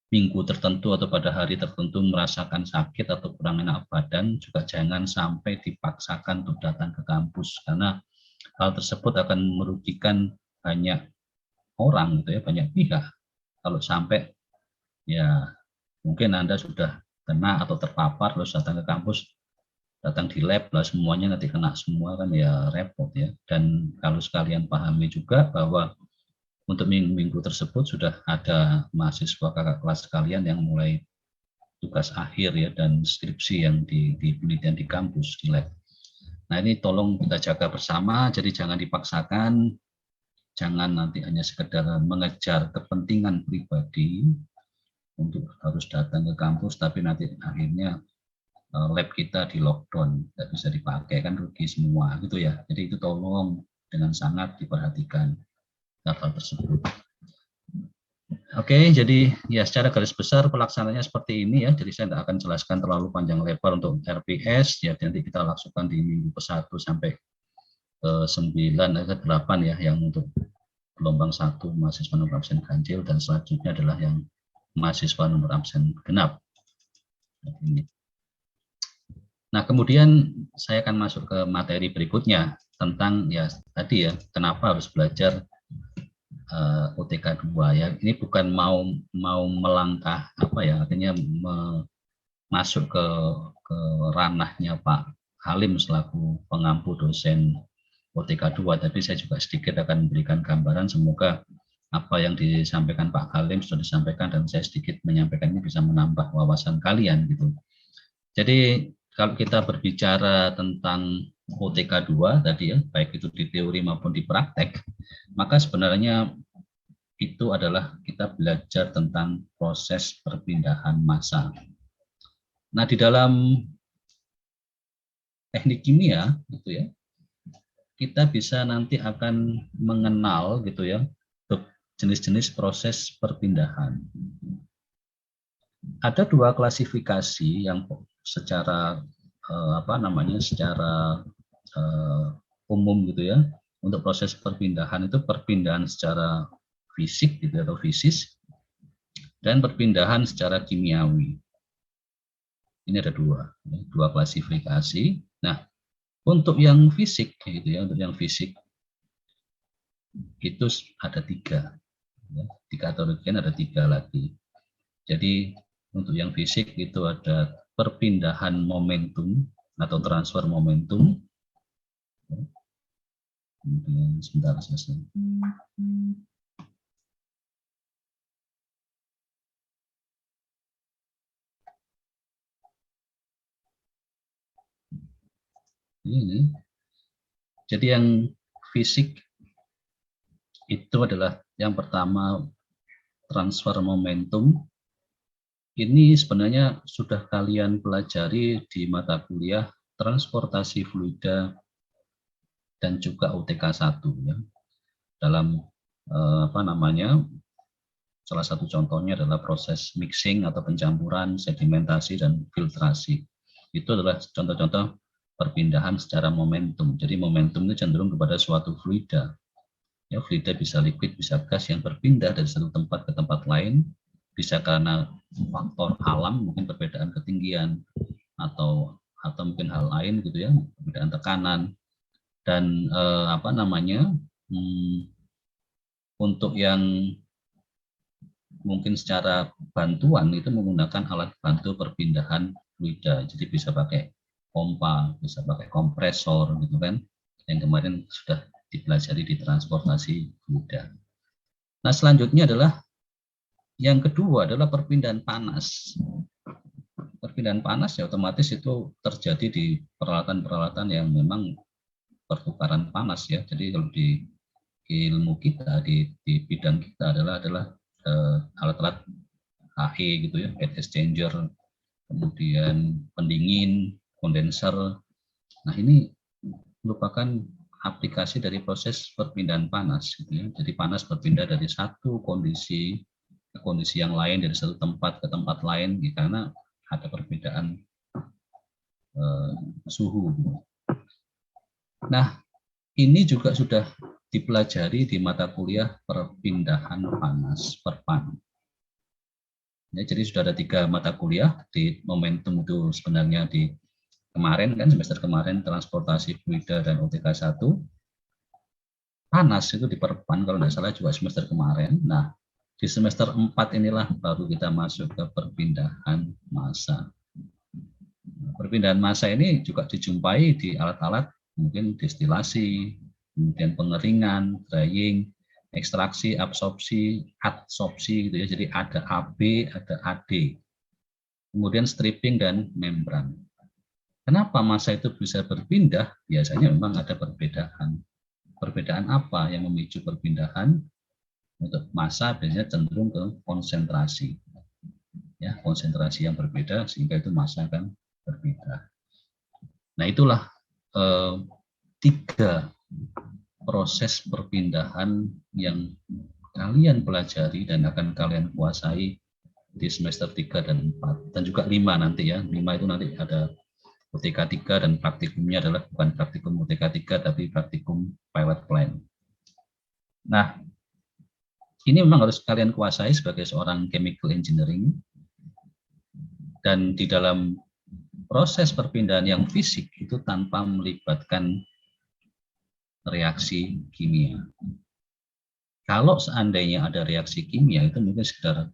Speaker 1: minggu tertentu atau pada hari tertentu merasakan sakit atau kurang enak badan, juga jangan sampai dipaksakan untuk datang ke kampus, karena hal tersebut akan merugikan banyak orang gitu ya, banyak pihak. Kalau sampai ya mungkin Anda sudah kena atau terpapar terus datang ke kampus, datang di lab lah semuanya nanti kena semua kan ya repot ya. Dan kalau sekalian pahami juga bahwa untuk minggu-minggu tersebut sudah ada mahasiswa kakak kelas kalian yang mulai tugas akhir ya dan skripsi yang di penelitian di kampus di lab. Nah, ini tolong kita jaga bersama, jadi jangan dipaksakan, jangan nanti hanya sekedar mengejar kepentingan pribadi untuk harus datang ke kampus, tapi nanti akhirnya lab kita di lockdown, tidak bisa dipakai, kan rugi semua gitu ya. Jadi itu tolong dengan sangat diperhatikan hal tersebut. Oke, jadi ya secara garis besar pelaksanaannya seperti ini ya. Jadi saya tidak akan jelaskan terlalu panjang lebar untuk RPS ya. Nanti kita langsungkan di minggu ke-1 sampai ke-9 atau 8 ya, yang untuk gelombang 1 mahasiswa nomor absen ganjil, dan selanjutnya adalah yang mahasiswa nomor absen genap. Nah, kemudian saya akan masuk ke materi berikutnya tentang ya tadi ya, kenapa harus belajar OTK 2 ya. Ini bukan mau melangkah apa ya, artinya masuk ke ranahnya Pak Halim selaku pengampu dosen OTK 2, tapi saya juga sedikit akan memberikan gambaran, semoga apa yang disampaikan Pak Halim sudah disampaikan dan saya sedikit menyampaikan ini bisa menambah wawasan kalian gitu. Jadi kalau kita berbicara tentang OTK 2 tadi ya, baik itu di teori maupun di praktek, maka sebenarnya itu adalah kita belajar tentang proses perpindahan massa. Nah, di dalam teknik kimia gitu ya, kita bisa nanti akan mengenal gitu ya jenis-jenis proses perpindahan. Ada 2 klasifikasi yang secara secara umum gitu ya. Untuk proses perpindahan itu perpindahan secara fisik gitu atau fisis, dan perpindahan secara kimiawi. Ini ada 2 klasifikasi. Nah, untuk yang fisik gitu ya, untuk yang fisik itu ada 3. Ya, di kategorikan ada 3 lagi. Jadi untuk yang fisik itu ada perpindahan momentum atau transfer momentum. Kemudian sebentar selesai. Ini. Jadi yang fisik Itu adalah yang pertama, transfer momentum. Ini sebenarnya sudah kalian pelajari di mata kuliah transportasi fluida dan juga UTK 1 ya. Dalam salah satu contohnya adalah proses mixing atau pencampuran, sedimentasi dan filtrasi. Itu adalah contoh-contoh perpindahan secara momentum. Jadi momentum itu cenderung kepada suatu fluida. Ya, fluida bisa liquid, bisa gas yang berpindah dari satu tempat ke tempat lain, bisa karena faktor alam, mungkin perbedaan ketinggian atau mungkin hal lain gitu ya, perbedaan tekanan. Dan untuk yang mungkin secara bantuan itu menggunakan alat bantu perpindahan fluida. Jadi bisa pakai pompa, bisa pakai kompresor gitu kan, yang kemarin sudah dipelajari di transportasi fluida. Nah, selanjutnya adalah yang kedua adalah perpindahan panas. Perpindahan panas ya otomatis itu terjadi di peralatan-peralatan yang memang pertukaran panas ya. Jadi kalau di ilmu kita di bidang kita adalah alat-alat HE gitu ya, heat exchanger, kemudian pendingin, kondenser. Nah, ini merupakan aplikasi dari proses perpindahan panas gitu ya. Jadi panas berpindah dari satu kondisi ke kondisi yang lain, dari satu tempat ke tempat lain gitu, karena ada perbedaan suhu. Nah, ini juga sudah dipelajari di mata kuliah perpindahan panas, perpan. Ya, jadi sudah ada 3 mata kuliah di momentum itu sebenarnya di kemarin kan, semester kemarin transportasi fluida dan UTK 1. Panas itu di perpan kalau tidak salah juga semester kemarin. Nah, di semester 4 inilah baru kita masuk ke perpindahan massa. Perpindahan massa ini juga dijumpai di alat-alat mungkin destilasi, kemudian pengeringan, drying, ekstraksi, absorpsi, adsorpsi gitu ya. Jadi ada AB, ada AD. Kemudian stripping dan membran. Kenapa massa itu bisa berpindah? Biasanya memang ada perbedaan. Perbedaan apa yang memicu perpindahan? Untuk massa biasanya cenderung ke konsentrasi. Ya, konsentrasi yang berbeda sehingga itu massa akan berbeda. Nah, itulah 3 proses perpindahan yang kalian pelajari dan akan kalian kuasai di semester 3 dan 4 dan juga 5 nanti ya. 5 itu nanti ada UTK 3 dan praktikumnya adalah bukan praktikum UTK 3 tapi praktikum pilot plant. Nah, ini memang harus kalian kuasai sebagai seorang chemical engineering, dan di dalam proses perpindahan yang fisik itu tanpa melibatkan reaksi kimia. Kalau seandainya ada reaksi kimia itu mungkin sekedar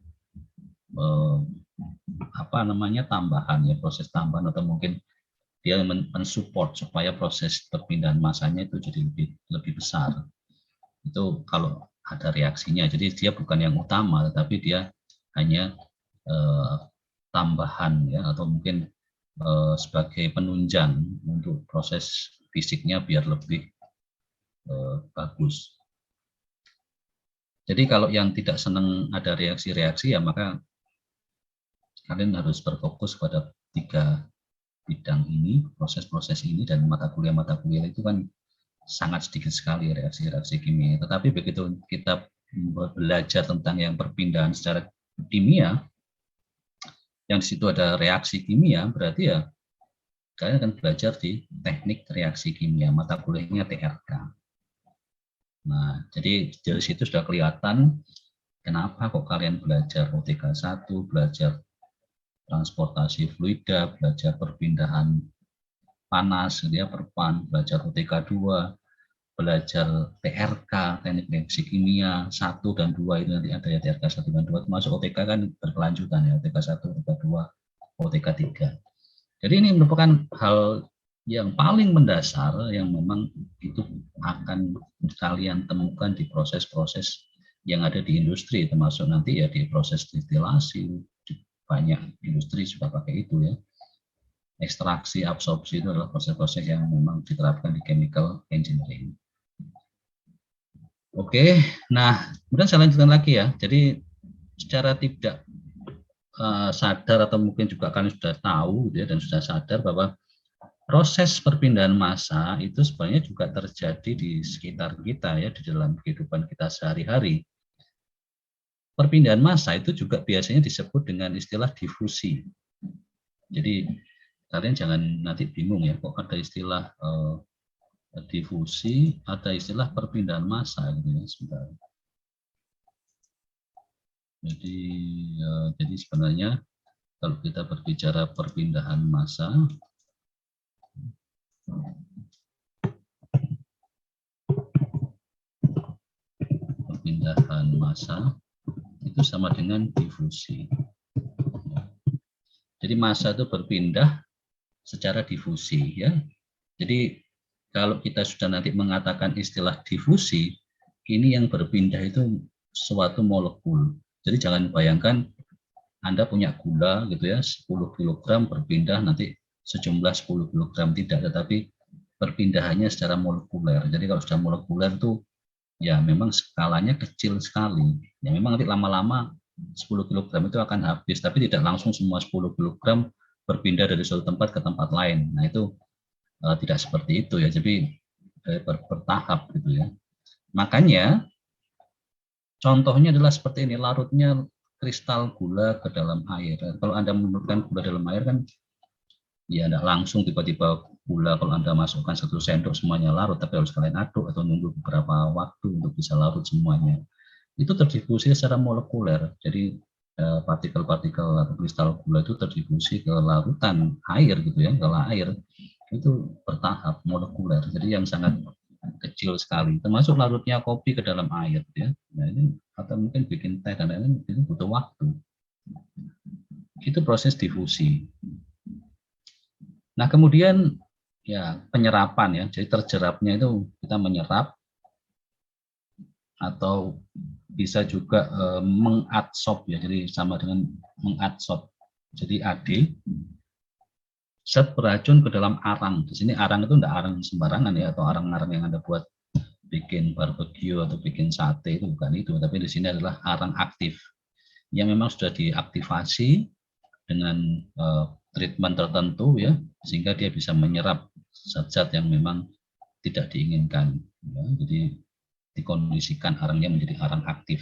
Speaker 1: tambahan ya, proses tambahan, atau mungkin dia mensupport supaya proses perpindahan massanya itu jadi lebih besar. Itu kalau ada reaksinya. Jadi dia bukan yang utama, tetapi dia hanya tambahan ya, atau mungkin sebagai penunjang untuk proses fisiknya biar lebih bagus. Jadi kalau yang tidak senang ada reaksi-reaksi ya maka kalian harus berfokus pada 3 bidang ini, proses-proses ini, dan mata kuliah itu kan sangat sedikit sekali reaksi-reaksi kimia. Tetapi begitu kita belajar tentang yang perpindahan secara kimia, yang di situ ada reaksi kimia, berarti ya kalian akan belajar di teknik reaksi kimia, mata kuliahnya TRK. Nah, jadi dari situ sudah kelihatan kenapa kok kalian belajar UTK 1, belajar transportasi fluida, belajar perpindahan panas, ya, perpan, belajar UTK 2, belajar TRK, teknik reaksi kimia 1 dan 2, itu nanti ada ya TRK 1 dan 2, termasuk UTK kan berkelanjutan ya, UTK 1, UTK 2, UTK 3. Jadi ini merupakan hal yang paling mendasar yang memang itu akan kalian temukan di proses-proses yang ada di industri, termasuk nanti ya di proses destilasi, banyak industri sudah pakai itu ya. Ekstraksi, absorpsi itu adalah proses-proses yang memang diterapkan di chemical engineering. Oke, nah kemudian saya lanjutkan lagi ya. Jadi secara tidak sadar atau mungkin juga kalian sudah tahu gitu ya, dan sudah sadar bahwa proses perpindahan massa itu sebenarnya juga terjadi di sekitar kita ya, di dalam kehidupan kita sehari-hari. Perpindahan massa itu juga biasanya disebut dengan istilah difusi. Jadi kalian jangan nanti bingung ya, kok ada istilah difusi, ada istilah perpindahan massa gitu ya, sebentar. Jadi sebenarnya kalau kita berbicara perpindahan massa, itu sama dengan difusi. Jadi massa itu berpindah secara difusi ya. Jadi kalau kita sudah nanti mengatakan istilah difusi, ini yang berpindah itu suatu molekul. Jadi jangan bayangkan Anda punya gula gitu ya, 10 kg berpindah nanti sejumlah 10 kg, tidak, tetapi perpindahannya secara molekuler. Jadi kalau sudah molekuler itu ya memang skalanya kecil sekali. Ya memang nanti lama-lama 10 kg itu akan habis, tapi tidak langsung semua 10 kg berpindah dari suatu tempat ke tempat lain. Nah itu tidak seperti itu ya, jadi bertahap gitu ya. Makanya contohnya adalah seperti ini, larutnya kristal gula ke dalam air. Kalau Anda menurunkan gula dalam air kan ya tidak langsung tiba-tiba gula kalau Anda masukkan 1 sendok semuanya larut, tapi harus kalian aduk atau nunggu beberapa waktu untuk bisa larut semuanya. Itu terdifusi secara molekuler. Jadi partikel-partikel atau kristal gula itu terdifusi ke larutan air gitu ya, ke air itu bertahap molekuler. Jadi yang sangat kecil sekali, termasuk larutnya kopi ke dalam air ya. Nah ini atau mungkin bikin teh dan lain-lain itu butuh waktu. Itu proses difusi. Nah kemudian ya penyerapan ya, jadi terjerapnya itu kita menyerap atau bisa juga mengadsorb ya, jadi sama dengan mengadsorb. Jadi AD zat beracun ke dalam arang. Di sini arang itu tidak arang sembarangan ya, atau arang-arang yang Anda buat bikin barbecue atau bikin sate, itu bukan itu, tapi di sini adalah arang aktif yang memang sudah diaktifasi dengan treatment tertentu ya, sehingga dia bisa menyerap zat-zat yang memang tidak diinginkan ya. Jadi dikondisikan arangnya menjadi arang aktif.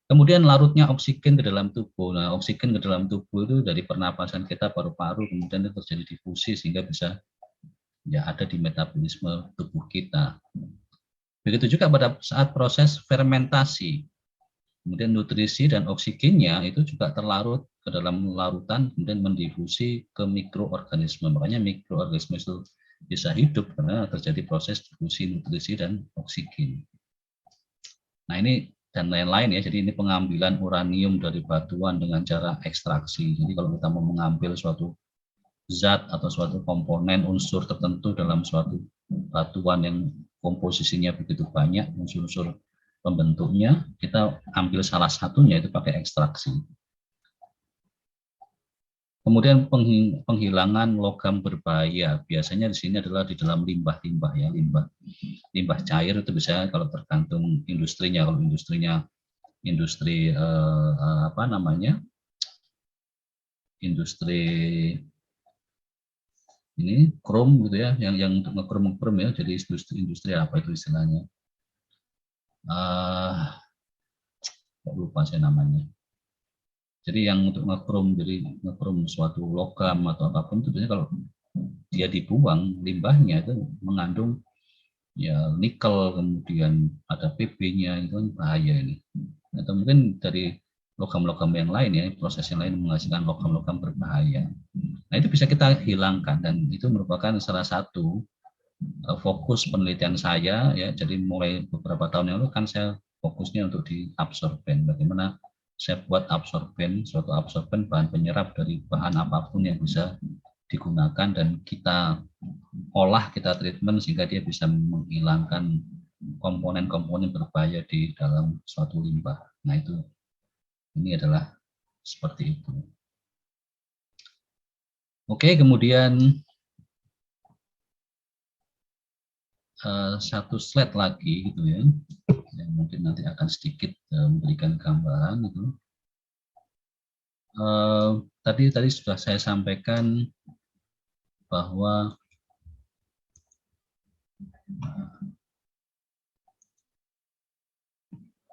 Speaker 1: Kemudian larutnya oksigen ke dalam tubuh. Nah, oksigen ke dalam tubuh itu dari pernapasan kita, paru-paru, kemudian itu terjadi difusi sehingga bisa ya ada di metabolisme tubuh kita. Begitu juga pada saat proses fermentasi. Kemudian nutrisi dan oksigennya itu juga terlarut ke dalam larutan, kemudian mendifusi ke mikroorganisme. Makanya mikroorganisme itu bisa hidup karena terjadi proses difusi nutrisi dan oksigen. Nah ini dan lain-lain ya, jadi ini pengambilan uranium dari batuan dengan cara ekstraksi. Jadi kalau kita mau mengambil suatu zat atau suatu komponen unsur tertentu dalam suatu batuan yang komposisinya begitu banyak, unsur-unsur pembentuknya, kita ambil salah satunya itu pakai ekstraksi. Kemudian penghilangan logam berbahaya, biasanya di sini adalah di dalam limbah-limbah ya, limbah cair itu bisa kalau tergantung industrinya. Kalau industrinya industri apa namanya? Industri ini krom gitu ya, yang untuk ngekrom ya, jadi industri apa itu istilahnya? Lupa saya namanya. Jadi yang untuk ngekrom, jadi ngekrom suatu logam atau apapun itu biasanya kalau dia dibuang limbahnya itu mengandung ya nikel, kemudian ada Pb-nya, itu kan bahaya ini. Atau mungkin dari logam-logam yang lain ya, proses yang lain menghasilkan logam-logam berbahaya. Nah itu bisa kita hilangkan dan itu merupakan salah satu fokus penelitian saya ya. Jadi mulai beberapa tahun yang lalu kan saya fokusnya untuk di absorben, bagaimana saya buat absorben, suatu absorben bahan penyerap dari bahan apapun yang bisa digunakan dan kita olah, kita treatment sehingga dia bisa menghilangkan komponen-komponen berbahaya di dalam suatu limbah. Nah itu, ini adalah seperti itu. Oke, kemudian satu slide lagi gitu ya. yang mungkin nanti akan sedikit memberikan gambaran itu. Tadi sudah saya sampaikan bahwa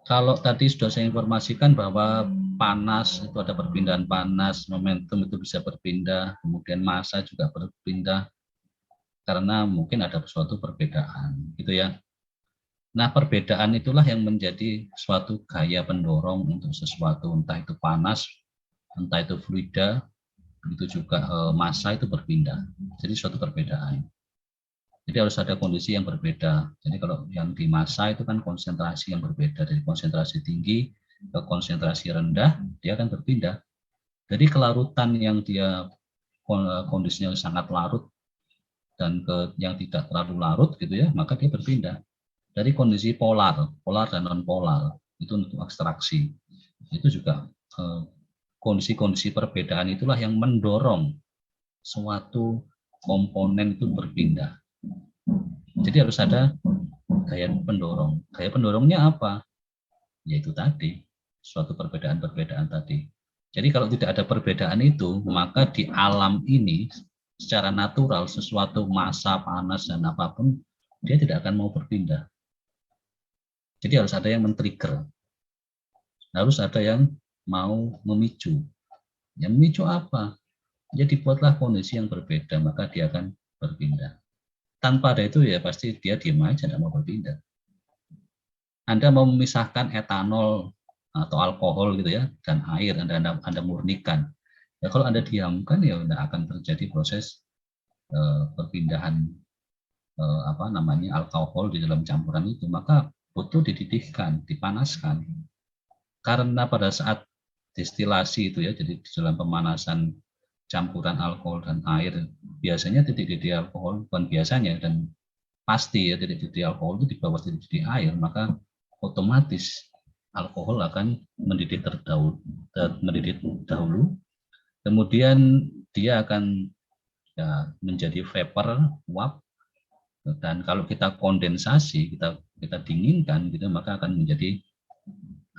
Speaker 1: kalau tadi sudah saya informasikan bahwa panas itu ada perpindahan panas, momentum itu bisa berpindah, kemudian massa juga berpindah karena mungkin ada suatu perbedaan, gitu ya. Nah, perbedaan itulah yang menjadi suatu gaya pendorong untuk sesuatu, entah itu panas, entah itu fluida, begitu juga massa itu berpindah. Jadi suatu perbedaan. Jadi harus ada kondisi yang berbeda. Jadi kalau yang di massa itu kan konsentrasi yang berbeda, dari konsentrasi tinggi ke konsentrasi rendah, dia akan berpindah. Jadi kelarutan yang dia kondisinya sangat larut dan ke yang tidak terlalu larut gitu ya, maka dia berpindah. Dari kondisi polar dan non polar itu untuk abstraksi. Itu juga kondisi-kondisi perbedaan itulah yang mendorong suatu komponen itu berpindah. Jadi harus ada gaya pendorong. Gaya pendorongnya apa? Yaitu tadi, suatu perbedaan-perbedaan tadi. Jadi kalau tidak ada perbedaan itu, maka di alam ini secara natural sesuatu massa, panas, dan apapun, dia tidak akan mau berpindah. Jadi harus ada yang men-trigger. Harus ada yang mau memicu. Yang memicu apa? Ya dibuatlah kondisi yang berbeda, maka dia akan berpindah. Tanpa ada itu ya pasti dia diam aja, tidak mau berpindah. Anda mau memisahkan etanol atau alkohol gitu ya dan air, Anda murnikan. Ya kalau Anda diamkan ya tidak akan terjadi proses perpindahan alkohol di dalam campuran itu, maka butuh dididihkan, dipanaskan. Karena pada saat destilasi itu ya, jadi di dalam pemanasan campuran alkohol dan air, biasanya titik didih alkohol, bukan biasanya dan pasti ya titik didih alkohol itu di bawah titik didih air, maka otomatis alkohol akan mendidih dahulu, kemudian dia akan ya, menjadi vapor, uap, dan kalau kita kondensasi, kita dinginkan gitu, maka akan menjadi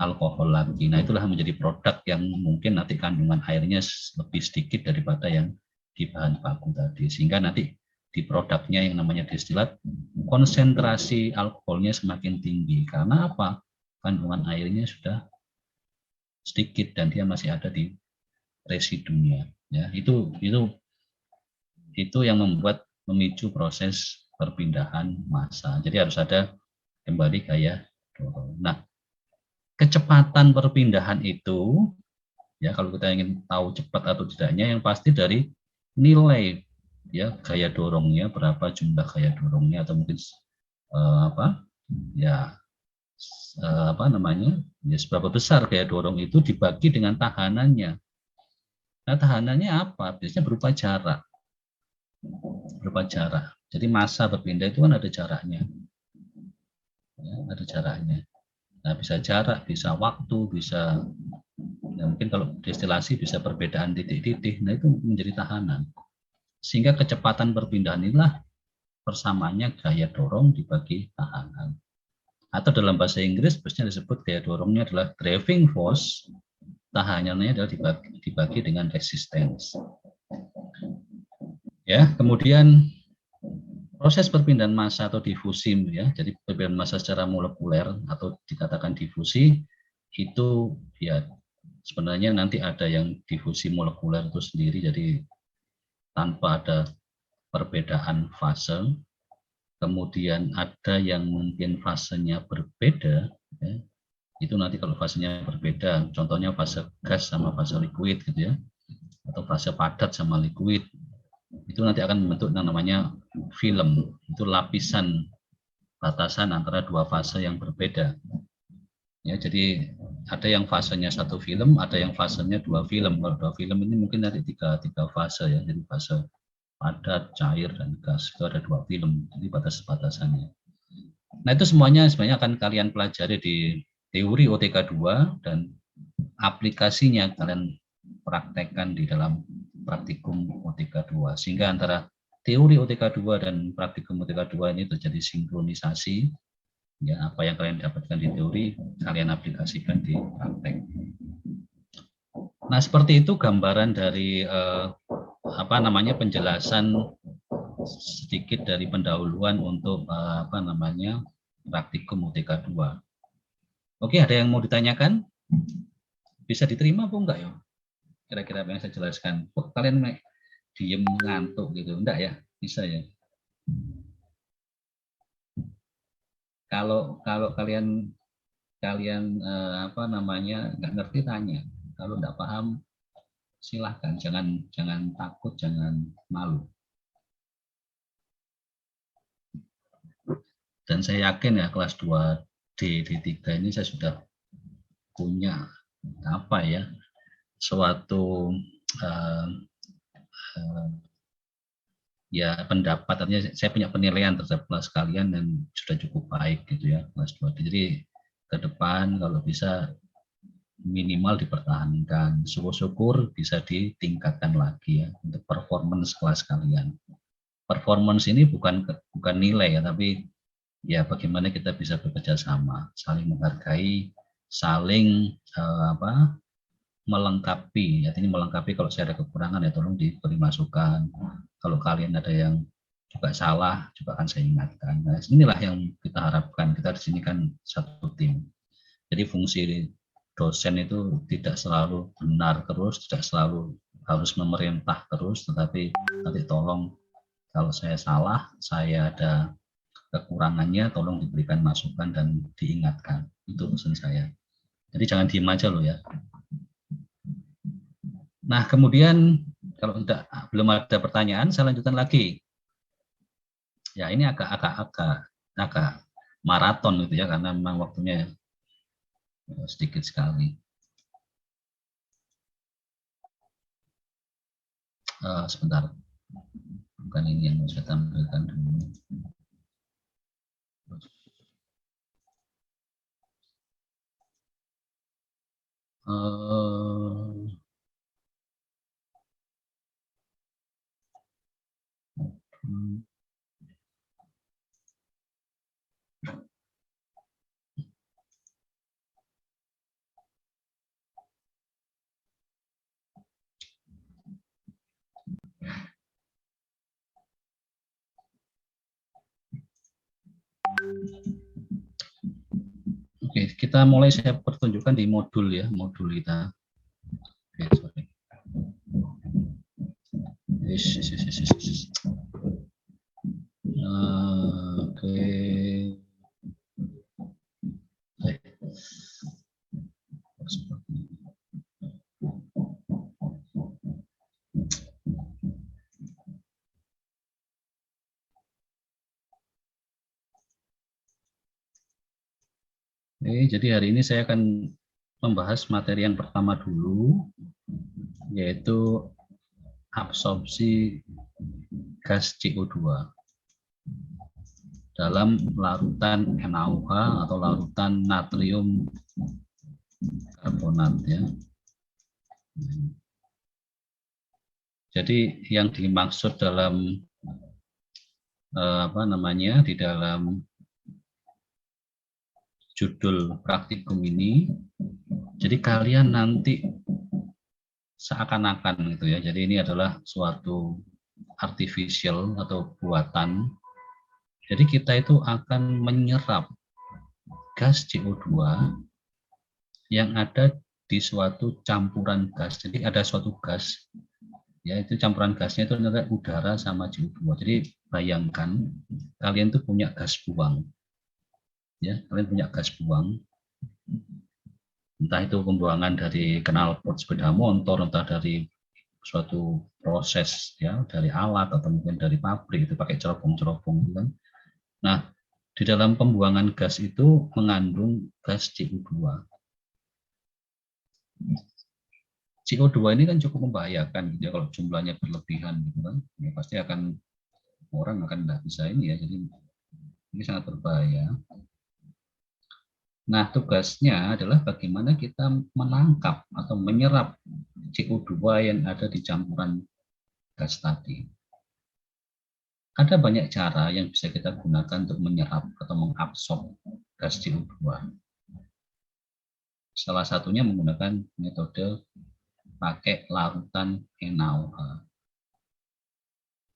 Speaker 1: alkohol lagi. Nah, itulah menjadi produk yang mungkin nanti kandungan airnya lebih sedikit daripada yang di bahan baku tadi. Sehingga nanti di produknya yang namanya destilat, konsentrasi alkoholnya semakin tinggi. Karena apa? Kandungan airnya sudah sedikit dan dia masih ada di residunya. Ya, itu yang membuat memicu proses perpindahan massa. Jadi harus ada kembali gaya dorong. Nah, kecepatan perpindahan itu, ya kalau kita ingin tahu cepat atau tidaknya, yang pasti dari nilai ya gaya dorongnya, berapa jumlah gaya dorongnya, atau mungkin seberapa besar gaya dorong itu dibagi dengan tahanannya. Nah, tahanannya apa? Biasanya berupa jarak. Jadi massa berpindah itu kan ada jaraknya. Ya, ada jaraknya. Nah, bisa jarak, bisa waktu, bisa ya mungkin kalau destilasi bisa perbedaan titik-titik. Nah, itu menjadi tahanan. Sehingga kecepatan perpindahan inilah persamaannya gaya dorong dibagi tahanan. Atau dalam bahasa Inggris biasanya disebut gaya dorongnya adalah driving force, tahanannya adalah dibagi dengan resistance. Ya, kemudian proses perpindahan massa atau difusi ya, jadi perpindahan massa secara molekuler atau dikatakan difusi itu ya sebenarnya nanti ada yang difusi molekuler itu sendiri, jadi tanpa ada perbedaan fase. Kemudian ada yang mungkin fasenya berbeda, ya. Itu nanti kalau fasenya berbeda, contohnya fase gas sama fase liquid gitu ya, atau fase padat sama liquid. Itu nanti akan membentuk yang namanya film, itu lapisan batasan antara dua fase yang berbeda. Ya, jadi ada yang fasenya satu film, ada yang fasenya dua film. Kalau dua film ini mungkin nanti tiga fase ya, jadi fase padat, cair, dan gas itu ada dua film, jadi batas-batasannya. Nah, itu semuanya sebenarnya akan kalian pelajari di teori OTK 2 dan aplikasinya kalian praktekkan di dalam praktikum OTK 2, sehingga antara teori OTK 2 dan praktikum OTK 2 ini terjadi sinkronisasi, Ya, apa yang kalian dapatkan di teori, kalian aplikasikan di praktek. Nah, seperti itu gambaran dari penjelasan sedikit dari pendahuluan untuk praktikum UTK 2. Oke, ada yang mau ditanyakan? Bisa diterima apa enggak ya? Kira-kira apa yang saya jelaskan? Kok kalian diem ngantuk gitu? Enggak ya? Bisa ya? Kalau kalian nggak ngerti tanya. Kalau enggak paham silahkan, jangan takut, jangan malu. Dan saya yakin ya kelas 2D, D3 ini saya sudah punya suatu pendapat, artinya saya punya penilaian terhadap kelas kalian dan sudah cukup baik gitu ya kelas 2D. Jadi ke depan kalau bisa minimal dipertahankan, syukur-syukur bisa ditingkatkan lagi ya untuk performance kelas kalian. Performance ini bukan nilai ya, tapi ya bagaimana kita bisa bekerja sama, saling menghargai, saling melengkapi. Artinya melengkapi, kalau saya ada kekurangan ya tolong diberi masukan. Kalau kalian ada yang juga salah, juga akan saya ingatkan. Nah, inilah yang kita harapkan. Kita di sini kan satu tim. Jadi fungsi dosen itu tidak selalu benar terus, tidak selalu harus memerintah terus, tetapi nanti tolong kalau saya salah, saya ada kekurangannya, tolong diberikan masukan dan diingatkan. Itu pesan saya. Jadi jangan diem aja loh ya. Nah, kemudian kalau belum ada pertanyaan, saya lanjutkan lagi. Ya, ini agak maraton gitu ya, karena memang waktunya sedikit sekali. Sebentar, bukan ini yang mau saya tampilkan dulu. Oke, kita mulai, saya pertunjukkan di modul ya, modul kita. Oke, sorry. Jadi hari ini saya akan membahas materi yang pertama dulu, yaitu absorpsi gas CO2 dalam larutan NaOH atau larutan natrium karbonat ya. Jadi yang dimaksud dalam di dalam judul praktikum ini, jadi kalian nanti seakan-akan gitu ya, jadi ini adalah suatu artificial atau buatan. Jadi kita itu akan menyerap gas CO2 yang ada di suatu campuran gas. Jadi ada suatu gas, ya itu campuran gasnya itu adalah udara sama CO2. Jadi bayangkan kalian tuh punya gas buang. Ya, kalian punya gas buang, entah itu pembuangan dari knalpot sepeda motor, entah dari suatu proses ya, dari alat atau mungkin dari pabrik itu pakai cerobong-cerobong kan. Nah, di dalam pembuangan gas itu mengandung gas CO2. CO2 ini kan cukup membahayakan gitu ya, kalau jumlahnya berlebihan gitu kan. Ya, pasti orang akan tidak bisa ini ya, jadi ini sangat berbahaya. Nah, tugasnya adalah bagaimana kita menangkap atau menyerap CO2 yang ada di campuran gas tadi. Ada banyak cara yang bisa kita gunakan untuk menyerap atau mengabsorb gas CO2. Salah satunya menggunakan metode pakai larutan NaOH.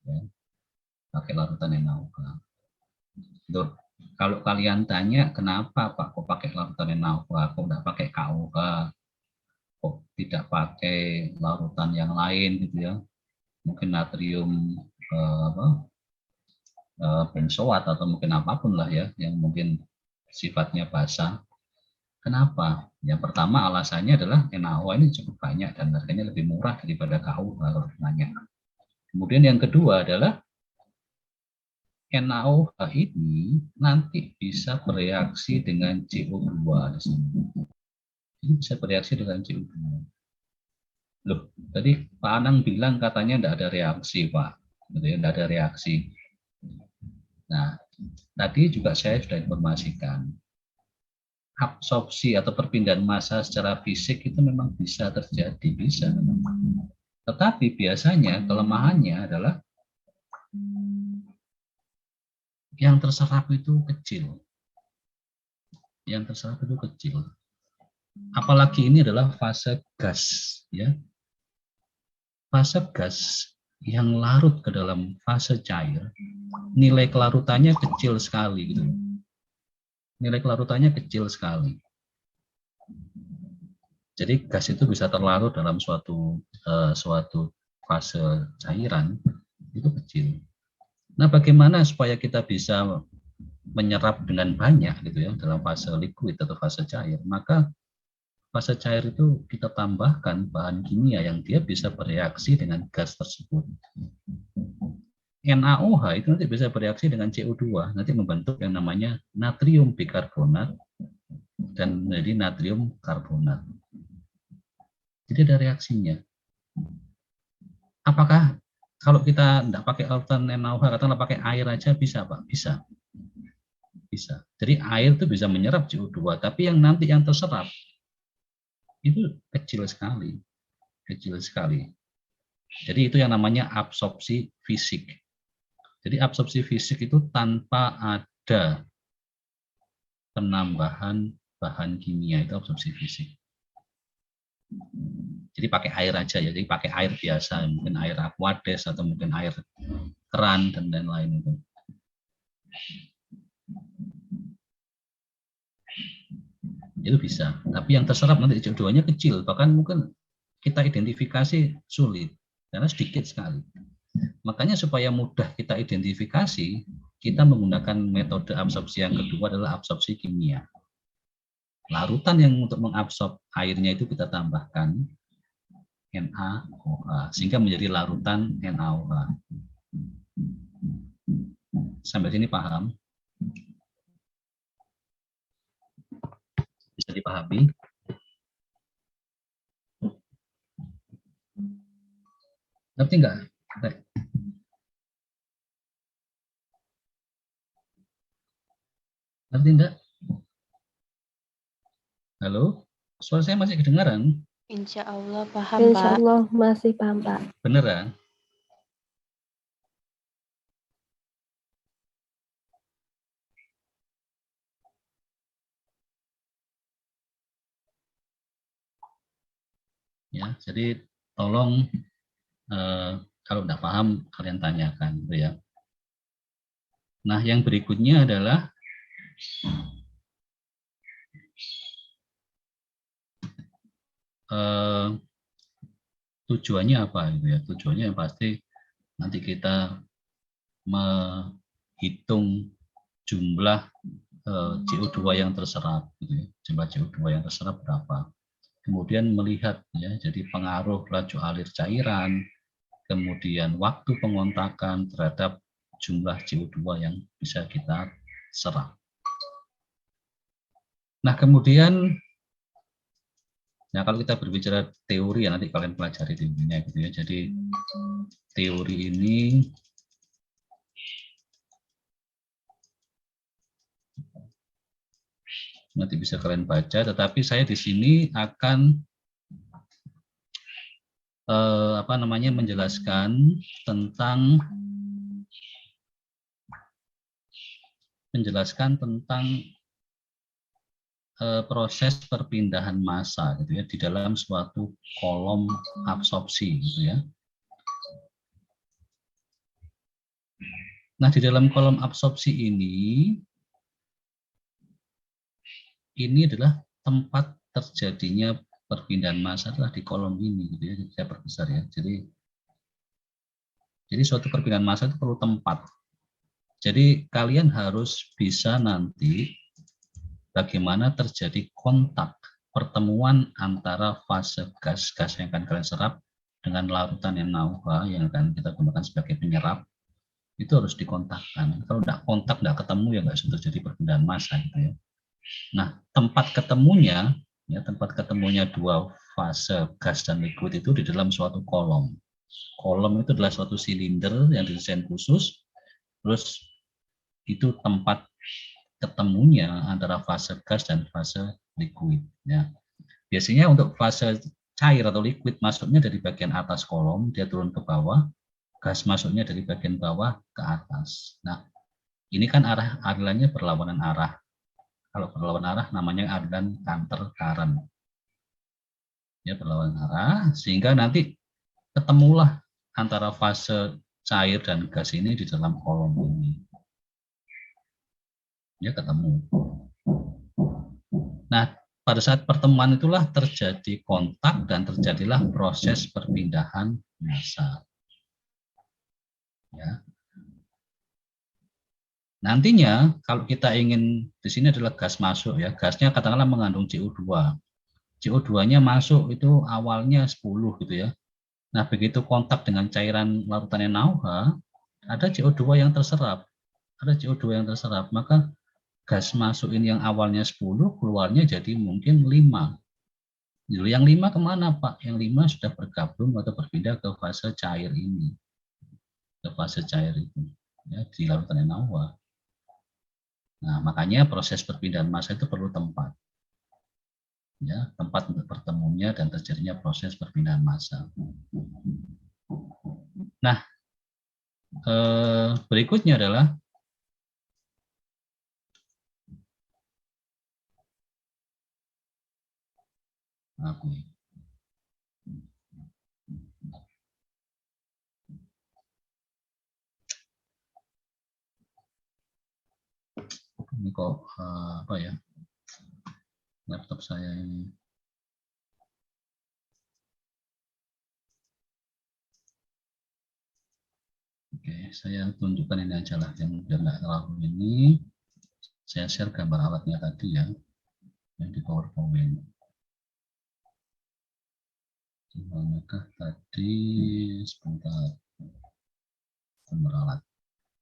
Speaker 1: Ya, pakai larutan NaOH. Tuh, kalau kalian tanya kenapa Pak kok pakai larutan NaOH, kok tidak pakai KOH, kok tidak pakai larutan yang lain gitu ya, mungkin natrium benzoat atau mungkin apapun lah ya yang mungkin sifatnya basah. Kenapa? Yang pertama alasannya adalah NaOH ini cukup banyak dan harganya lebih murah daripada KOH kalau ditanya. Kemudian yang kedua adalah NaOH ini nanti bisa bereaksi dengan CO2 di sini. Jadi bisa bereaksi dengan CO2. Loh, tadi Pak Anang bilang katanya tidak ada reaksi, Pak. Tidak ada reaksi. Nah, tadi juga saya sudah informasikan. Absorpsi atau perpindahan massa secara fisik itu memang bisa terjadi, bisa memang. Tetapi biasanya kelemahannya adalah yang terserap itu kecil. Yang terserap itu kecil. Apalagi ini adalah fase gas, ya. Fase gas yang larut ke dalam fase cair, nilai kelarutannya kecil sekali, gitu. Nilai kelarutannya kecil sekali. Jadi gas itu bisa terlarut dalam suatu fase cairan itu kecil. Nah, bagaimana supaya kita bisa menyerap dengan banyak gitu ya dalam fase liquid atau fase cair? Maka fase cair itu kita tambahkan bahan kimia yang dia bisa bereaksi dengan gas tersebut. NaOH itu nanti bisa bereaksi dengan CO2, nanti membentuk yang namanya natrium bikarbonat dan menjadi natrium karbonat. Jadi ada reaksinya. Apakah kalau kita tidak pakai larutan NaOH, katakanlah pakai air aja bisa, Pak? Bisa. Bisa. Jadi air itu bisa menyerap CO2, tapi yang nanti yang terserap itu kecil sekali. Kecil sekali. Jadi itu yang namanya absorpsi fisik. Jadi absorpsi fisik itu tanpa ada penambahan bahan kimia, itu absorpsi fisik. Jadi pakai air aja ya, jadi pakai air biasa, mungkin air aquades atau mungkin air keran dan lain-lain itu. Itu bisa, tapi yang terserap nanti CO2-nya kecil, bahkan mungkin kita identifikasi sulit karena sedikit sekali. Makanya supaya mudah kita identifikasi, kita menggunakan metode absorpsi yang kedua adalah absorpsi kimia. Larutan yang untuk mengabsorb airnya itu kita tambahkan NaOH sehingga menjadi larutan NaOH. Sampai sini paham? Bisa dipahami? Ngerti nggak? Ngerti enggak? Halo? Suara saya masih kedengaran?
Speaker 5: Insya Allah paham,
Speaker 3: Insya
Speaker 5: Pak.
Speaker 3: Allah masih paham, Pak.
Speaker 1: Beneran? Ya, jadi tolong kalau tidak paham kalian tanyakan, gitu ya. Nah, yang berikutnya adalah tujuannya apa gitu ya? Tujuannya yang pasti nanti kita menghitung jumlah CO2 yang terserap, gitu ya. Jumlah CO2 yang terserap berapa. Kemudian melihat ya, jadi pengaruh laju alir cairan, kemudian waktu pengontakan terhadap jumlah CO2 yang bisa kita serap. Nah, kemudian nah kalau kita berbicara teori ya nanti kalian pelajari teorinya gitu ya. Jadi teori ini nanti bisa kalian baca, tetapi saya di sini akan menjelaskan tentang proses perpindahan massa gitu ya di dalam suatu kolom absorpsi gitu ya. Nah, di dalam kolom absorpsi ini adalah tempat terjadinya perpindahan massa adalah di kolom ini gitu ya. Saya perbesar ya. Jadi suatu perpindahan massa itu perlu tempat. Jadi kalian harus bisa nanti bagaimana terjadi kontak pertemuan antara fase gas yang akan kalian serap dengan larutan yang nauha yang akan kita gunakan sebagai penyerap, itu harus dikontakkan. Kalau tidak kontak, tidak ketemu, ya nggak bisa terjadi perpindahan massa gitu ya. Nah, tempat ketemunya dua fase gas dan liquid itu di dalam suatu kolom. Kolom itu adalah suatu silinder yang didesain khusus, terus itu tempat ketemunya antara fase gas dan fase liquid. Ya. Biasanya untuk fase cair atau liquid masuknya dari bagian atas kolom, dia turun ke bawah, gas masuknya dari bagian bawah ke atas. Nah, ini kan alirannya berlawanan arah. Kalau berlawanan arah namanya aliran counter current. Ya, berlawanan arah, sehingga nanti ketemulah antara fase cair dan gas ini di dalam kolom ini. Ya, ketemu. Nah, pada saat pertemuan itulah terjadi kontak dan terjadilah proses perpindahan massa. Ya. Nantinya kalau kita ingin, di sini adalah gas masuk ya, gasnya katakanlah mengandung CO2. CO2-nya masuk itu awalnya 10 gitu ya. Nah, begitu kontak dengan cairan larutan nauha, ada CO2 yang terserap. Ada CO2 yang terserap, maka gas masuk ini yang awalnya 10, keluarnya jadi mungkin 5. Yang 5 kemana Pak? Yang 5 sudah bergabung atau berpindah ke fase cair ini. Ke fase cair itu. Ya, di larutan nauha. Nah, makanya proses perpindahan massa itu perlu tempat. Ya, tempat untuk bertemunya dan terjadinya proses perpindahan massa. Nah, berikutnya adalah ini kok apa ya, laptop saya ini. Oke, saya tunjukkan ini aja lah yang biar nggak terlalu ini. Saya share gambar alatnya tadi ya, yang di PowerPoint. Dimanakah tadi? Sebentar. Gambar alat.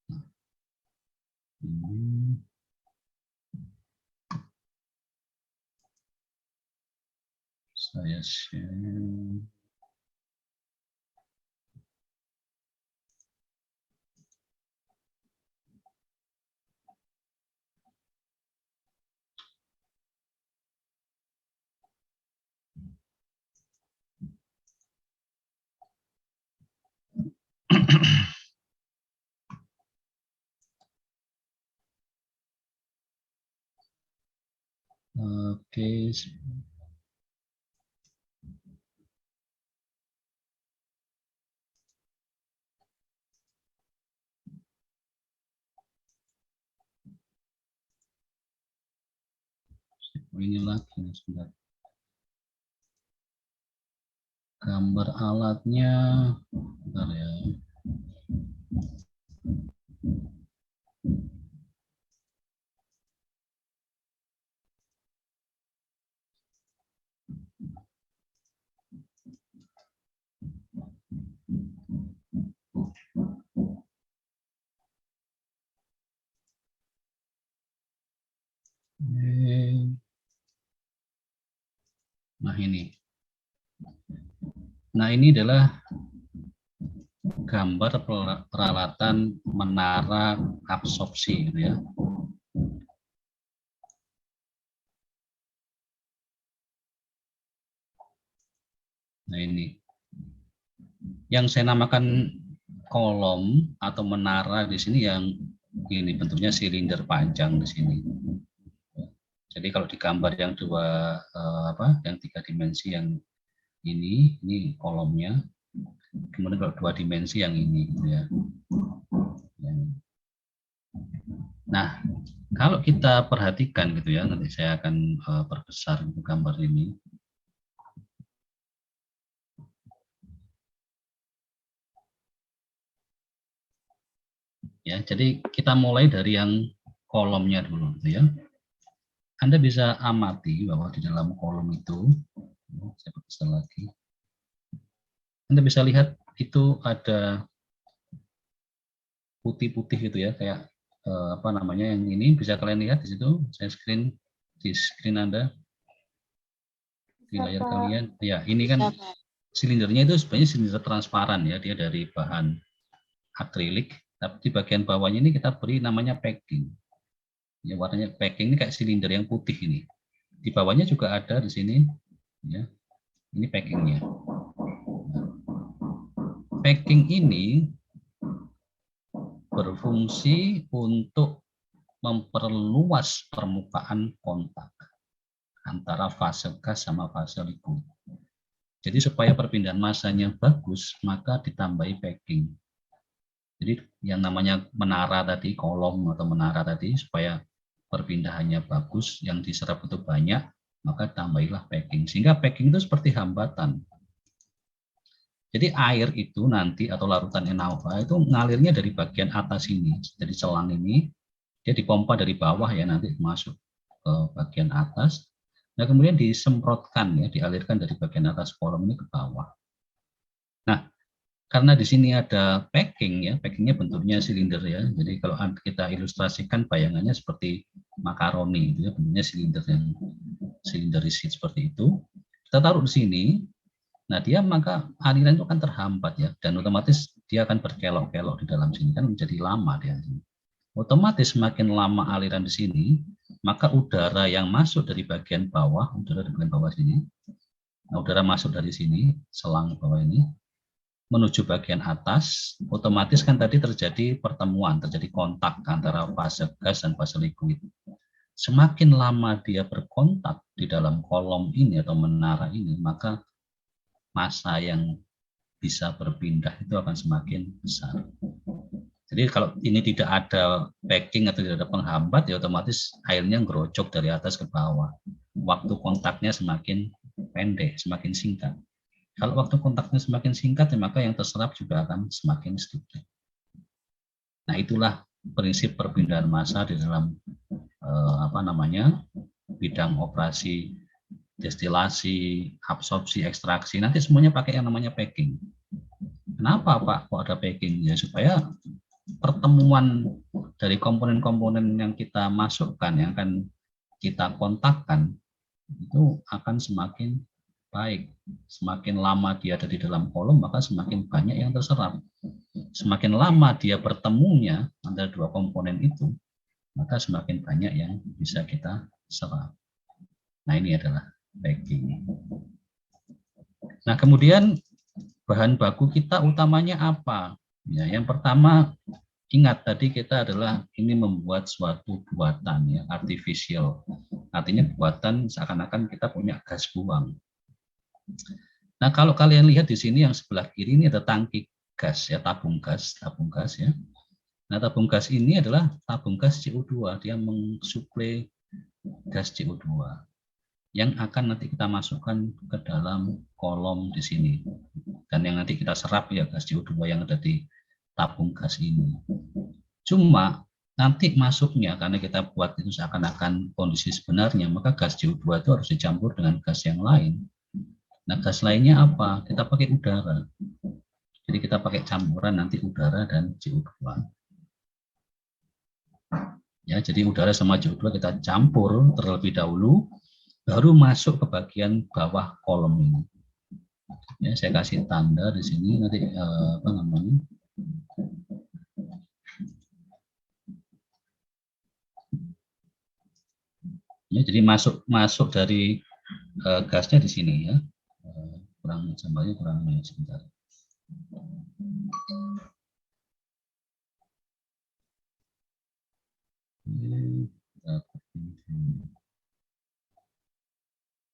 Speaker 1: Nah, ini. Saya share. Oke. Ini lagi sebentar. Gambar alatnya, bentar ya. Nah ini. Nah ini adalah gambar peralatan menara absorpsi gitu ya. Nah ini. Yang saya namakan kolom atau menara di sini yang ini bentuknya silinder panjang di sini. Jadi kalau di gambar yang yang 3 dimensi yang ini kolomnya, kemudian kalau 2 dimensi yang ini, gitu ya. Nah, kalau kita perhatikan gitu ya, nanti saya akan perbesar gambar ini. Ya, jadi kita mulai dari yang kolomnya dulu, gitu ya. Anda bisa amati bahwa di dalam kolom itu, saya perbesar lagi. Anda bisa lihat itu ada putih-putih gitu ya, kayak yang ini bisa kalian lihat di situ. Saya di screen Anda, di layar
Speaker 3: Pak.
Speaker 1: kalian. Ya, ini kan silindernya itu sebenarnya silinder transparan ya, dia dari bahan akrilik. Tapi di bagian bawahnya ini kita beri namanya packing. Ya, warnanya packing ini kayak silinder yang putih ini. Di bawahnya juga ada di sini, ya. Ini packingnya. Packing ini berfungsi untuk memperluas permukaan kontak antara fase gas sama fase liquid. Jadi supaya perpindahan masanya bagus, maka ditambahi packing. Jadi yang namanya menara tadi, kolom atau menara tadi, supaya perpindahannya bagus, yang diserap itu banyak, maka tambahilah packing. Sehingga packing itu seperti hambatan. Jadi air itu nanti atau larutan NaOH itu ngalirnya dari bagian atas ini, dari selang ini, dia dipompa dari bawah ya, nanti masuk ke bagian atas. Nah kemudian disemprotkan ya, dialirkan dari bagian atas kolom ini ke bawah. Nah karena di sini ada packing ya, packingnya bentuknya silinder ya. Jadi kalau kita ilustrasikan bayangannya seperti makaroni, itu ya, bentuknya silinder yang silinderis seperti itu. Kita taruh di sini. Nah, dia maka aliran itu akan terhambat ya, dan otomatis dia akan berkelok-kelok di dalam sini, kan menjadi lama dia. Otomatis semakin lama aliran di sini, maka udara yang masuk dari bagian bawah, udara di bagian bawah sini, nah, udara masuk dari sini, selang bawah ini, menuju bagian atas, otomatis kan tadi terjadi pertemuan, terjadi kontak antara fase gas dan fase liquid. Semakin lama dia berkontak di dalam kolom ini atau menara ini, maka massa yang bisa berpindah itu akan semakin besar. Jadi kalau ini tidak ada packing atau tidak ada penghambat, ya otomatis airnya ngerocok dari atas ke bawah. Waktu kontaknya semakin pendek, semakin singkat. Kalau waktu kontaknya semakin singkat, ya maka yang terserap juga akan semakin sedikit. Nah itulah prinsip perpindahan massa di dalam bidang operasi destilasi, absorpsi, ekstraksi, nanti semuanya pakai yang namanya packing. Kenapa Pak kok ada packing? Ya supaya pertemuan dari komponen-komponen yang kita masukkan, yang akan kita kontakkan, itu akan semakin baik. Semakin lama dia ada di dalam kolom, maka semakin banyak yang terserap. Semakin lama dia bertemunya antara dua komponen itu, maka semakin banyak yang bisa kita serap. Nah ini adalah packing. Nah kemudian bahan baku kita utamanya apa? Ya, yang pertama ingat tadi kita adalah ini membuat suatu buatan ya, artificial. Artinya buatan seakan-akan kita punya gas buang. Nah kalau kalian lihat di sini yang sebelah kiri ini ada tangki gas ya, tabung gas ya. Nah tabung gas ini adalah tabung gas CO2, dia mensuplai gas CO2. Yang akan nanti kita masukkan ke dalam kolom di sini. Dan yang nanti kita serap ya gas CO2 yang ada di tabung gas ini. Cuma nanti masuknya, karena kita buat itu seakan-akan kondisi sebenarnya, maka gas CO2 itu harus dicampur dengan gas yang lain. Nah gas lainnya apa? Kita pakai udara. Jadi kita pakai campuran nanti udara dan CO2. Ya, jadi udara sama CO2 kita campur terlebih dahulu, baru masuk ke bagian bawah kolom ini. Ya, saya kasih tanda di sini nanti Ya, jadi masuk dari gasnya di sini ya. Kurang gambarnya kurang sebentar.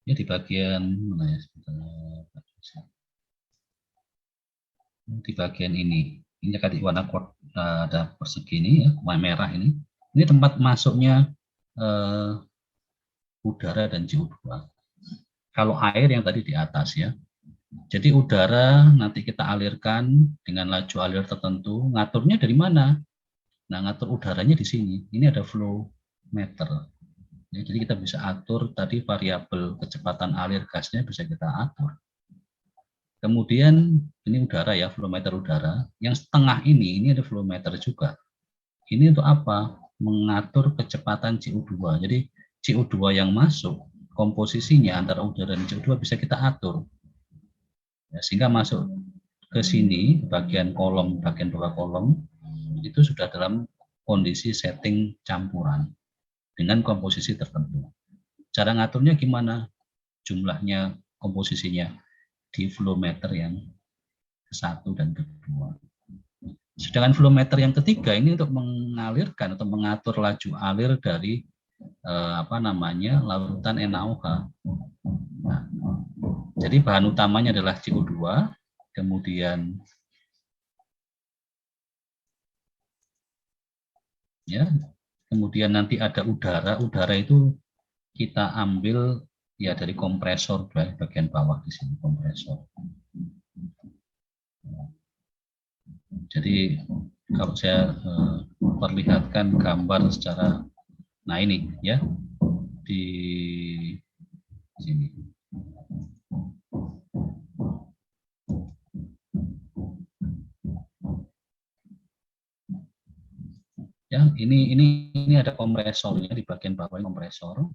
Speaker 1: Ya di bagian mana ya? Di bagian ini kan warna ada persegi ini ya, warna merah ini. Ini tempat masuknya udara dan CO2. Kalau air yang tadi di atas ya. Jadi udara nanti kita alirkan dengan laju alir tertentu. Ngaturnya dari mana? Nah, ngatur udaranya di sini. Ini ada flow meter. Ya, jadi kita bisa atur tadi variabel kecepatan alir gasnya bisa kita atur. Kemudian ini udara ya, flow meter udara. Yang setengah ini ada flow meter juga. Ini untuk apa? Mengatur kecepatan CO2. Jadi CO2 yang masuk, komposisinya antara udara dan CO2 bisa kita atur. Ya, sehingga masuk ke sini, bagian bawah kolom, itu sudah dalam kondisi setting campuran dengan komposisi tertentu. Cara ngaturnya gimana? Jumlahnya, komposisinya di flow meter yang ke-1 dan ke-2. Sedangkan flow meter yang ketiga ini untuk mengalirkan atau mengatur laju alir dari larutan NaOH. Nah, jadi bahan utamanya adalah CO2, kemudian ya, kemudian nanti ada udara. Udara itu kita ambil ya dari kompresor bagian bawah di sini, kompresor. Jadi kalau saya perlihatkan gambar secara, nah ini ya di sini. Ya, ini ada kompresornya di bagian bawah, kompresor.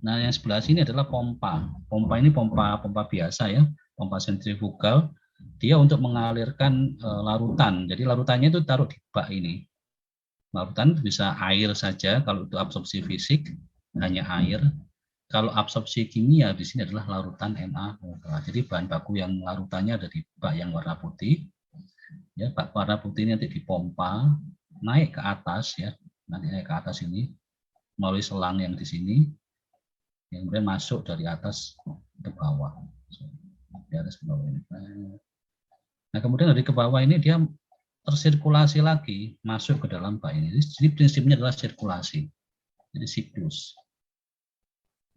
Speaker 1: Nah, yang sebelah sini adalah pompa. Pompa ini pompa biasa ya, pompa sentrifugal. Dia untuk mengalirkan larutan. Jadi larutannya itu taruh di bak ini. Larutan bisa air saja kalau itu absorpsi fisik, hanya air. Kalau absorpsi kimia di sini adalah larutan NaOH. Jadi bahan baku yang larutannya ada di bak yang warna putih. Ya, bak warna putih ini nanti dipompa naik ke atas ya, nanti naik ke atas ini melalui selang yang di sini, yang kemudian masuk dari atas ke bawah, di atas ke bawah ini. Nah, kemudian dari ke bawah ini dia tersirkulasi lagi masuk ke dalam bak ini. Jadi prinsipnya adalah sirkulasi, jadi siklus.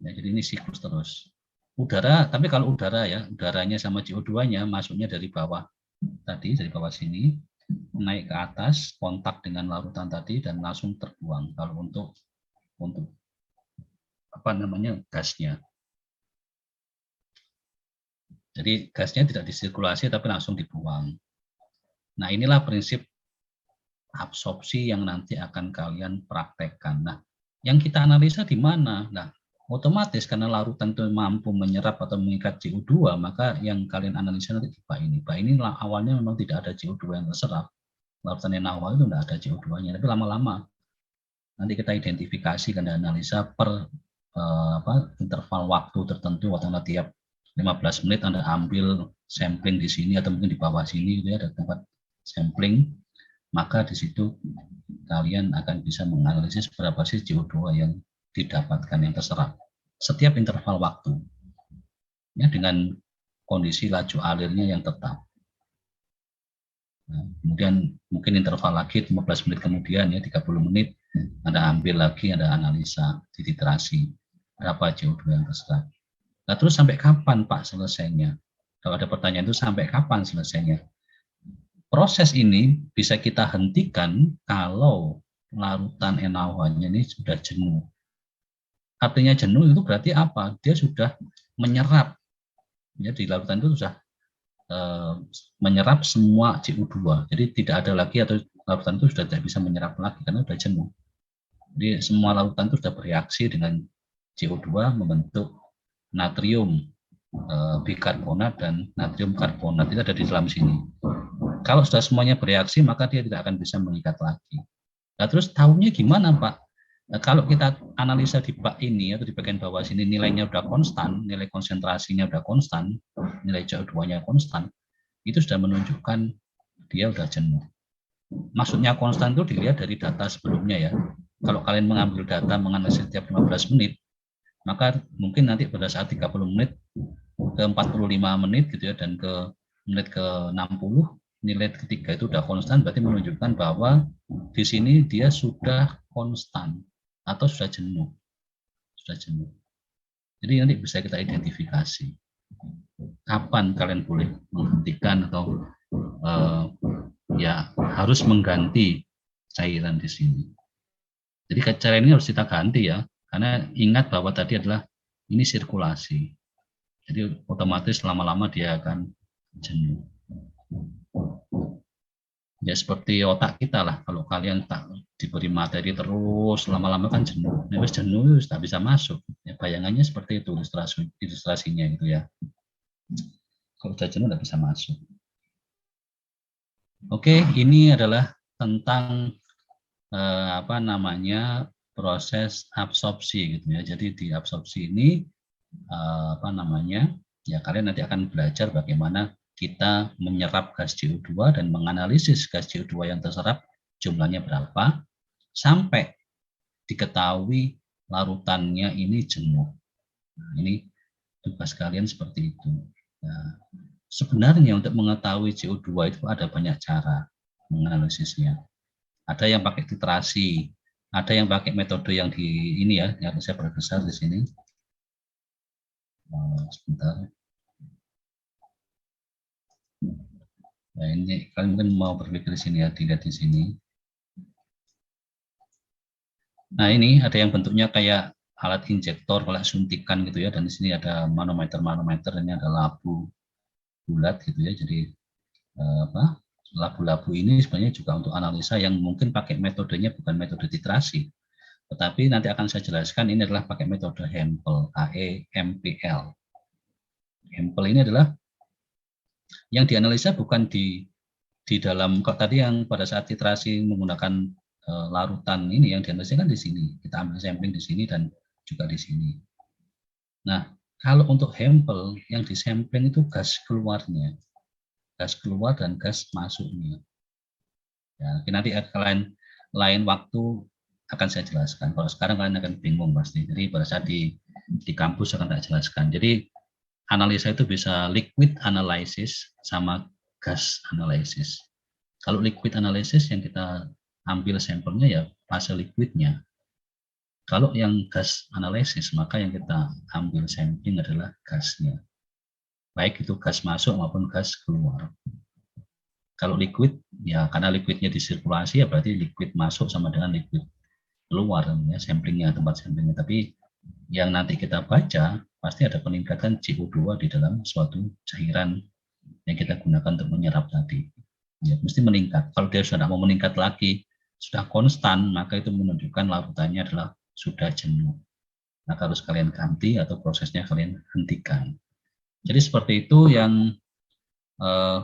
Speaker 1: Ya, jadi ini siklus terus. Udara, tapi kalau udara ya, udaranya sama CO2-nya masuknya dari bawah tadi, dari bawah sini naik ke atas, kontak dengan larutan tadi dan langsung terbuang. Kalau untuk gasnya. Jadi gasnya tidak disirkulasi tapi langsung dibuang. Nah, inilah prinsip absorpsi yang nanti akan kalian praktekkan. Nah, yang kita analisa di mana? Nah, otomatis karena larutan itu mampu menyerap atau mengikat CO2, maka yang kalian analisa nanti di bak ini. Bak ini awalnya memang tidak ada CO2 yang terserap. Larutan yang awal itu tidak ada CO2-nya, tapi lama-lama nanti kita identifikasi dan analisa per interval waktu tertentu, atau tiap 15 menit Anda ambil sampling di sini atau mungkin di bawah sini gitu ya, ada tempat sampling, maka di situ kalian akan bisa menganalisis berapa sih CO2 yang didapatkan, yang terserap setiap interval waktu ya, dengan kondisi laju alirnya yang tetap. Nah, kemudian mungkin interval lagi 15 menit kemudian ya, 30 menit Anda ambil lagi, ada analisa titrasi berapa CO2 yang terserap. Nah, terus sampai kapan Pak selesainya? Kalau ada pertanyaan itu sampai kapan selesainya? Proses ini bisa kita hentikan kalau larutan NaOH-nya ini sudah jenuh. Artinya jenuh itu berarti apa? Dia sudah menyerap. Ya, di larutan itu sudah menyerap semua CO2. Jadi tidak ada lagi, atau larutan itu sudah tidak bisa menyerap lagi karena sudah jenuh. Jadi semua larutan itu sudah bereaksi dengan CO2 membentuk natrium bikarbonat dan natrium karbonat, itu ada di dalam sini. Kalau sudah semuanya bereaksi, maka dia tidak akan bisa mengikat lagi. Nah, terus tahunya gimana Pak? Nah, kalau kita analisa di bak ini atau di bagian bawah sini nilainya udah konstan, nilai konsentrasinya udah konstan, nilai CO2-nya konstan, itu sudah menunjukkan dia udah jenuh. Maksudnya konstan itu dilihat dari data sebelumnya ya. Kalau kalian mengambil data menganalisis setiap 15 menit, maka mungkin nanti pada saat 30 menit ke 45 menit gitu ya, dan ke menit ke 60 nilai ketiga itu udah konstan, berarti menunjukkan bahwa di sini dia sudah konstan atau sudah jenuh. Jadi nanti bisa kita identifikasi kapan kalian boleh menghentikan atau ya harus mengganti cairan di sini. Jadi cairan ini harus kita ganti ya, karena ingat bahwa tadi adalah ini sirkulasi. Jadi otomatis lama-lama dia akan jenuh. Ya seperti otak kita lah, kalau kalian tak diberi materi terus lama-lama kan jenuh. Nah, jenuh tak bisa masuk. Ya, bayangannya seperti itu ilustrasinya gitu ya. Kalau sudah jenuh tidak bisa masuk. Oke, ini adalah tentang proses absorpsi gitu ya. Jadi di absorpsi ini ya kalian nanti akan belajar bagaimana kita menyerap gas CO2 dan menganalisis gas CO2 yang terserap jumlahnya berapa sampai diketahui larutannya ini jenuh. Nah, ini tugas kalian seperti itu. Nah, sebenarnya untuk mengetahui CO2 itu ada banyak cara menganalisisnya. Ada yang pakai titrasi, ada yang pakai metode yang di ini ya, yang saya perbesar di sini. Sebentar. Nah, ini kalian mungkin mau berpikir di sini ya, dilihat di sini. Nah, ini ada yang bentuknya kayak alat injektor, alat suntikan gitu ya, dan di sini ada manometer, ini ada labu bulat gitu ya. Jadi labu-labu ini sebenarnya juga untuk analisa yang mungkin pakai metodenya bukan metode titrasi, tetapi nanti akan saya jelaskan ini adalah pakai metode Hempel, HEMPL. Hempel ini adalah yang dianalisa bukan di dalam, kalau tadi yang pada saat titrasi menggunakan larutan ini yang dianalisa kan di sini, kita ambil sampling di sini dan juga di sini. Nah, kalau untuk Hempel yang di sampling itu gas keluarnya, gas keluar dan gas masuknya. Ya, nanti kalian lain waktu akan saya jelaskan. Kalau sekarang kalian akan bingung pasti. Jadi pada saat di kampus akan saya jelaskan. Jadi analisa itu bisa liquid analysis sama gas analysis. Kalau liquid analysis yang kita ambil sampelnya ya fase liquidnya. Kalau yang gas analysis maka yang kita ambil sampling adalah gasnya. Baik itu gas masuk maupun gas keluar. Kalau liquid ya karena liquidnya disirkulasi ya berarti liquid masuk sama dengan liquid keluar ya, samplingnya, tempat samplingnya. Tapi yang nanti kita baca pasti ada peningkatan CO2 di dalam suatu cairan yang kita gunakan untuk menyerap tadi. Ya, mesti meningkat. Kalau dia sudah mau meningkat lagi, sudah konstan, maka itu menunjukkan larutannya adalah sudah jenuh. Maka harus kalian ganti atau prosesnya kalian hentikan. Jadi seperti itu yang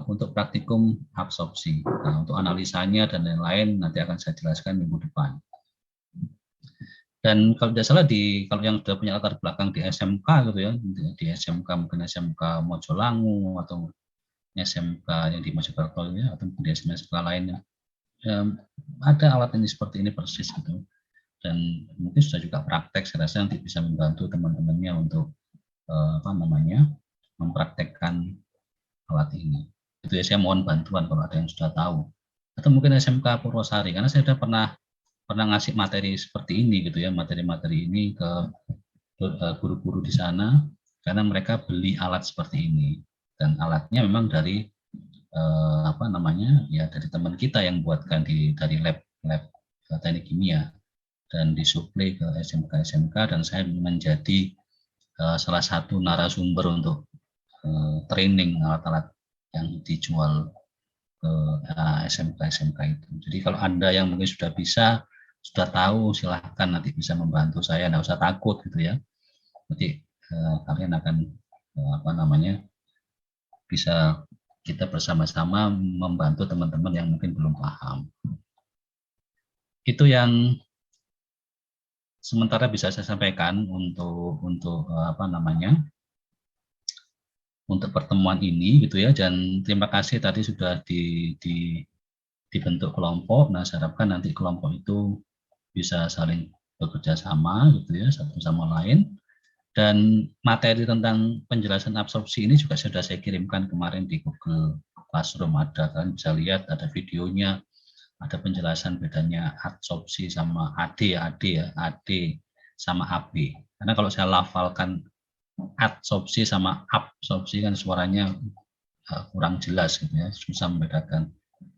Speaker 1: untuk praktikum absorpsi. Nah, untuk analisanya dan lain-lain nanti akan saya jelaskan minggu depan. Dan kalau tidak salah kalau yang sudah punya latar belakang di SMK gitu ya, di SMK mungkin SMK Mojolangu atau SMK yang di Mojokerto ya, atau di SMK lainnya, ada alat ini seperti ini persis gitu. Dan mungkin sudah juga praktek, saya rasa nanti bisa membantu teman-temannya untuk mempraktekkan alat ini. Itu ya, saya mohon bantuan kalau ada yang sudah tahu. Atau mungkin SMK Purwosari, karena saya sudah pernah ngasih materi seperti ini gitu ya, materi-materi ini ke guru-guru di sana, karena mereka beli alat seperti ini. Dan alatnya memang dari dari teman kita yang buatkan dari lab teknik kimia dan disuplai ke SMK dan saya menjadi salah satu narasumber untuk training alat-alat yang dijual ke SMK itu. Jadi kalau Anda yang mungkin sudah bisa, sudah tahu, silahkan nanti bisa membantu saya, nggak usah takut gitu ya. Nanti kalian akan bisa kita bersama-sama membantu teman-teman yang mungkin belum paham. Itu yang sementara bisa saya sampaikan untuk untuk pertemuan ini gitu ya. Dan terima kasih tadi sudah dibentuk kelompok. Nah, saya harapkan nanti kelompok itu bisa saling bekerja sama gitu ya, satu sama lain. Dan materi tentang penjelasan absorpsi ini juga sudah saya kirimkan kemarin di Google Classroom, ada, kalian bisa lihat ada videonya, ada penjelasan bedanya absorpsi sama AD sama AB. Karena kalau saya lafalkan absorpsi sama absorpsi kan suaranya kurang jelas gitu ya, susah membedakan.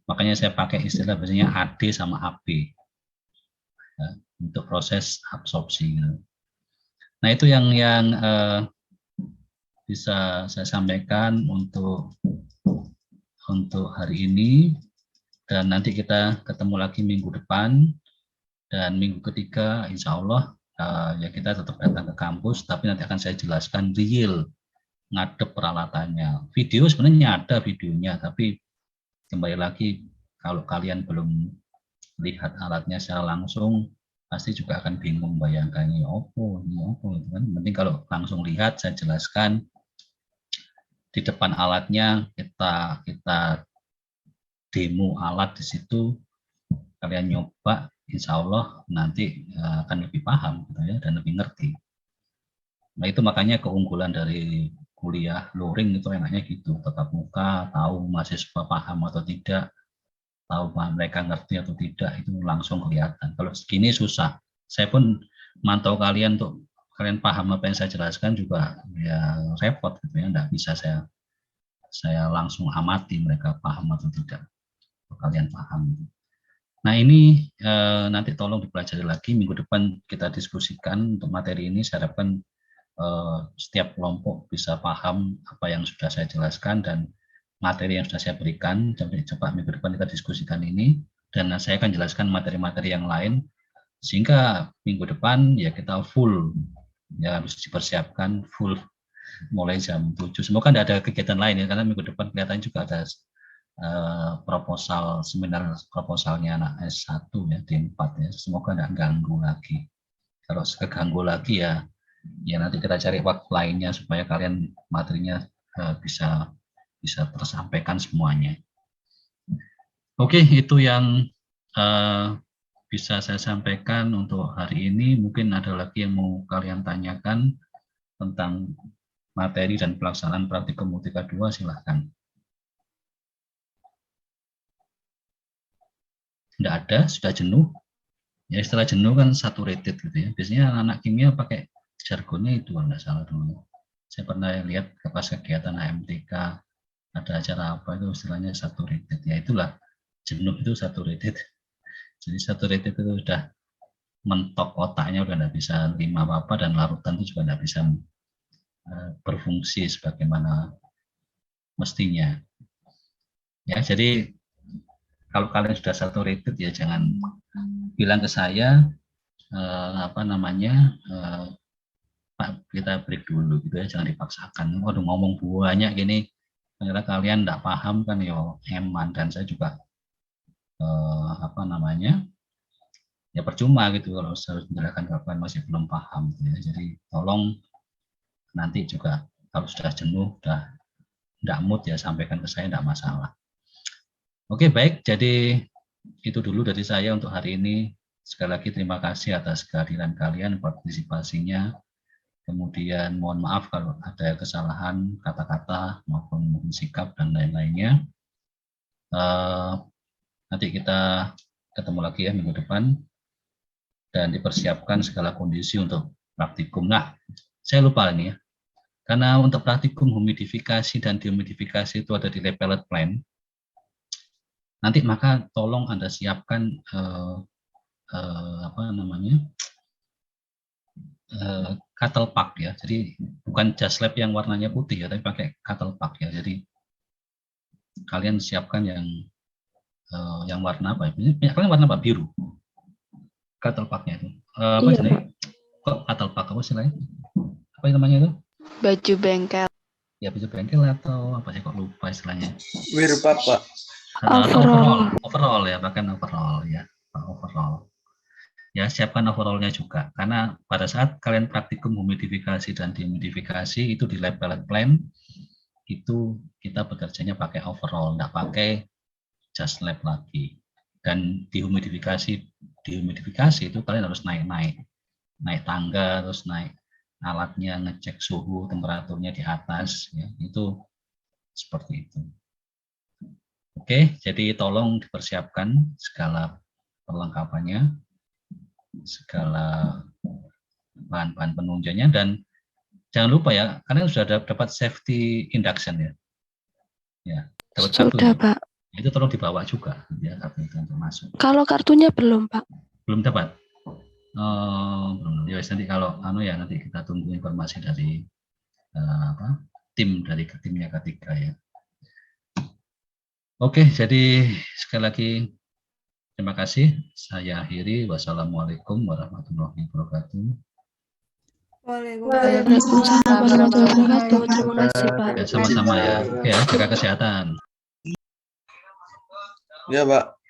Speaker 1: Makanya saya pakai istilah biasanya AD sama AB ya, untuk proses absorpsi. Nah itu yang bisa saya sampaikan untuk hari ini, dan nanti kita ketemu lagi minggu depan, dan minggu ketiga insya Allah ya kita tetap datang ke kampus, tapi nanti akan saya jelaskan real ngadep peralatannya. Video sebenarnya ada videonya, tapi kembali lagi kalau kalian belum lihat alatnya secara langsung pasti juga akan bingung bayangkannya opo gitu kan. Penting kalau langsung lihat saya jelaskan di depan alatnya, kita demo alat di situ, kalian nyoba, insya Allah nanti akan lebih paham gitu ya, dan lebih ngerti. Nah itu makanya keunggulan dari kuliah luring itu enaknya gitu, tatap muka, tahu mahasiswa paham atau tidak, tahu mereka ngerti atau tidak, itu langsung kelihatan. Kalau segini susah. Saya pun mantau kalian untuk kalian paham apa yang saya jelaskan juga ya repot gitu ya, nggak bisa saya langsung amati mereka paham atau tidak. Kalian paham. Nah ini nanti tolong dipelajari lagi, minggu depan kita diskusikan untuk materi ini. Saya harapkan setiap kelompok bisa paham apa yang sudah saya jelaskan dan materi yang sudah saya berikan. Coba minggu depan kita diskusikan ini, dan saya akan jelaskan materi-materi yang lain, sehingga minggu depan ya kita full, ya harus dipersiapkan full mulai jam 7. Semoga tidak ada kegiatan lain ya, karena minggu depan kelihatan juga ada proposal, seminar proposalnya anak S1 ya, D4 ya. Semoga tidak ganggu lagi. Kalau keganggu lagi ya nanti kita cari waktu lainnya supaya kalian materinya bisa tersampaikan semuanya. Oke, itu yang bisa saya sampaikan untuk hari ini. Mungkin ada lagi yang mau kalian tanyakan tentang materi dan pelaksanaan praktikum Mutika 2, silahkan. Tidak ada, sudah jenuh. Ya istilah jenuh kan saturated gitu ya. Biasanya anak kimia pakai jargonnya itu, kalau nggak salah dulu. Saya pernah lihat pas kegiatan AMTK, ada acara apa itu istilahnya saturated. Ya itulah, jenuh itu saturated. Jadi saturated itu sudah mentok otaknya, udah nggak bisa terima apa-apa, dan larutan itu juga nggak bisa berfungsi sebagaimana mestinya. Ya, jadi kalau kalian sudah saturated ya jangan bilang ke saya Pak kita break dulu gitu ya, jangan dipaksakan. Waduh ngomong banyak gini, ternyata kalian tidak paham kan ya eman, dan saya juga ya percuma gitu kalau harus menjelaskan ke kalian masih belum paham gitu ya. Jadi tolong nanti juga kalau sudah jenuh, sudah tidak mood ya sampaikan ke saya, tidak masalah. Oke, baik, jadi itu dulu dari saya untuk hari ini. Sekali lagi terima kasih atas kehadiran kalian, partisipasinya. Kemudian mohon maaf kalau ada kesalahan kata-kata maupun sikap dan lain-lainnya. Nanti kita ketemu lagi ya minggu depan, dan dipersiapkan segala kondisi untuk praktikum. Nah, saya lupa ini ya, karena untuk praktikum humidifikasi dan dehumidifikasi itu ada di lab pellet plant. Nanti maka tolong Anda siapkan cattle pack ya. Jadi bukan jas lab yang warnanya putih ya, tapi pakai cattle pack ya. Jadi kalian siapkan yang warna apa? Kalian warna apa? Biru. Cattle packnya itu. Apa istilahnya? Kok cattle pack apa istilahnya? Apa namanya itu?
Speaker 5: Baju bengkel.
Speaker 1: Ya baju bengkel atau apa sih, kok lupa istilahnya?
Speaker 6: Wirpa, Pak.
Speaker 1: Overall ya, bahkan overall ya, overall. Ya, siapkan overallnya juga, karena pada saat kalian praktikum humidifikasi dan dehumidifikasi itu di lab pellet plant, itu kita bekerjanya pakai overall, nggak pakai jas lab lagi. Dan dehumidifikasi itu kalian harus naik tangga, terus naik alatnya ngecek suhu temperaturnya di atas, ya, itu seperti itu. Oke, jadi tolong dipersiapkan segala perlengkapannya, segala bahan-bahan penunjangnya, dan jangan lupa ya, karena sudah dapat safety induction ya. Ya, dapat kartu
Speaker 3: Sudah,
Speaker 1: ya.
Speaker 3: Pak.
Speaker 1: Itu tolong dibawa juga ya, kartu itu untuk masuk.
Speaker 3: Kalau kartunya belum, Pak.
Speaker 1: Belum dapat. Belum. Ya, nanti kalau ya nanti kita tunggu informasi dari tim dari timnya ketiga ya. Oke, jadi sekali lagi terima kasih. Saya akhiri. Wassalamualaikum warahmatullahi wabarakatuh.
Speaker 3: Waalaikumsalam warahmatullahi wabarakatuh. Terima kasih, Pak.
Speaker 1: Ya, sama-sama ya. Oke ya, jaga kesehatan.
Speaker 6: Ya, Pak.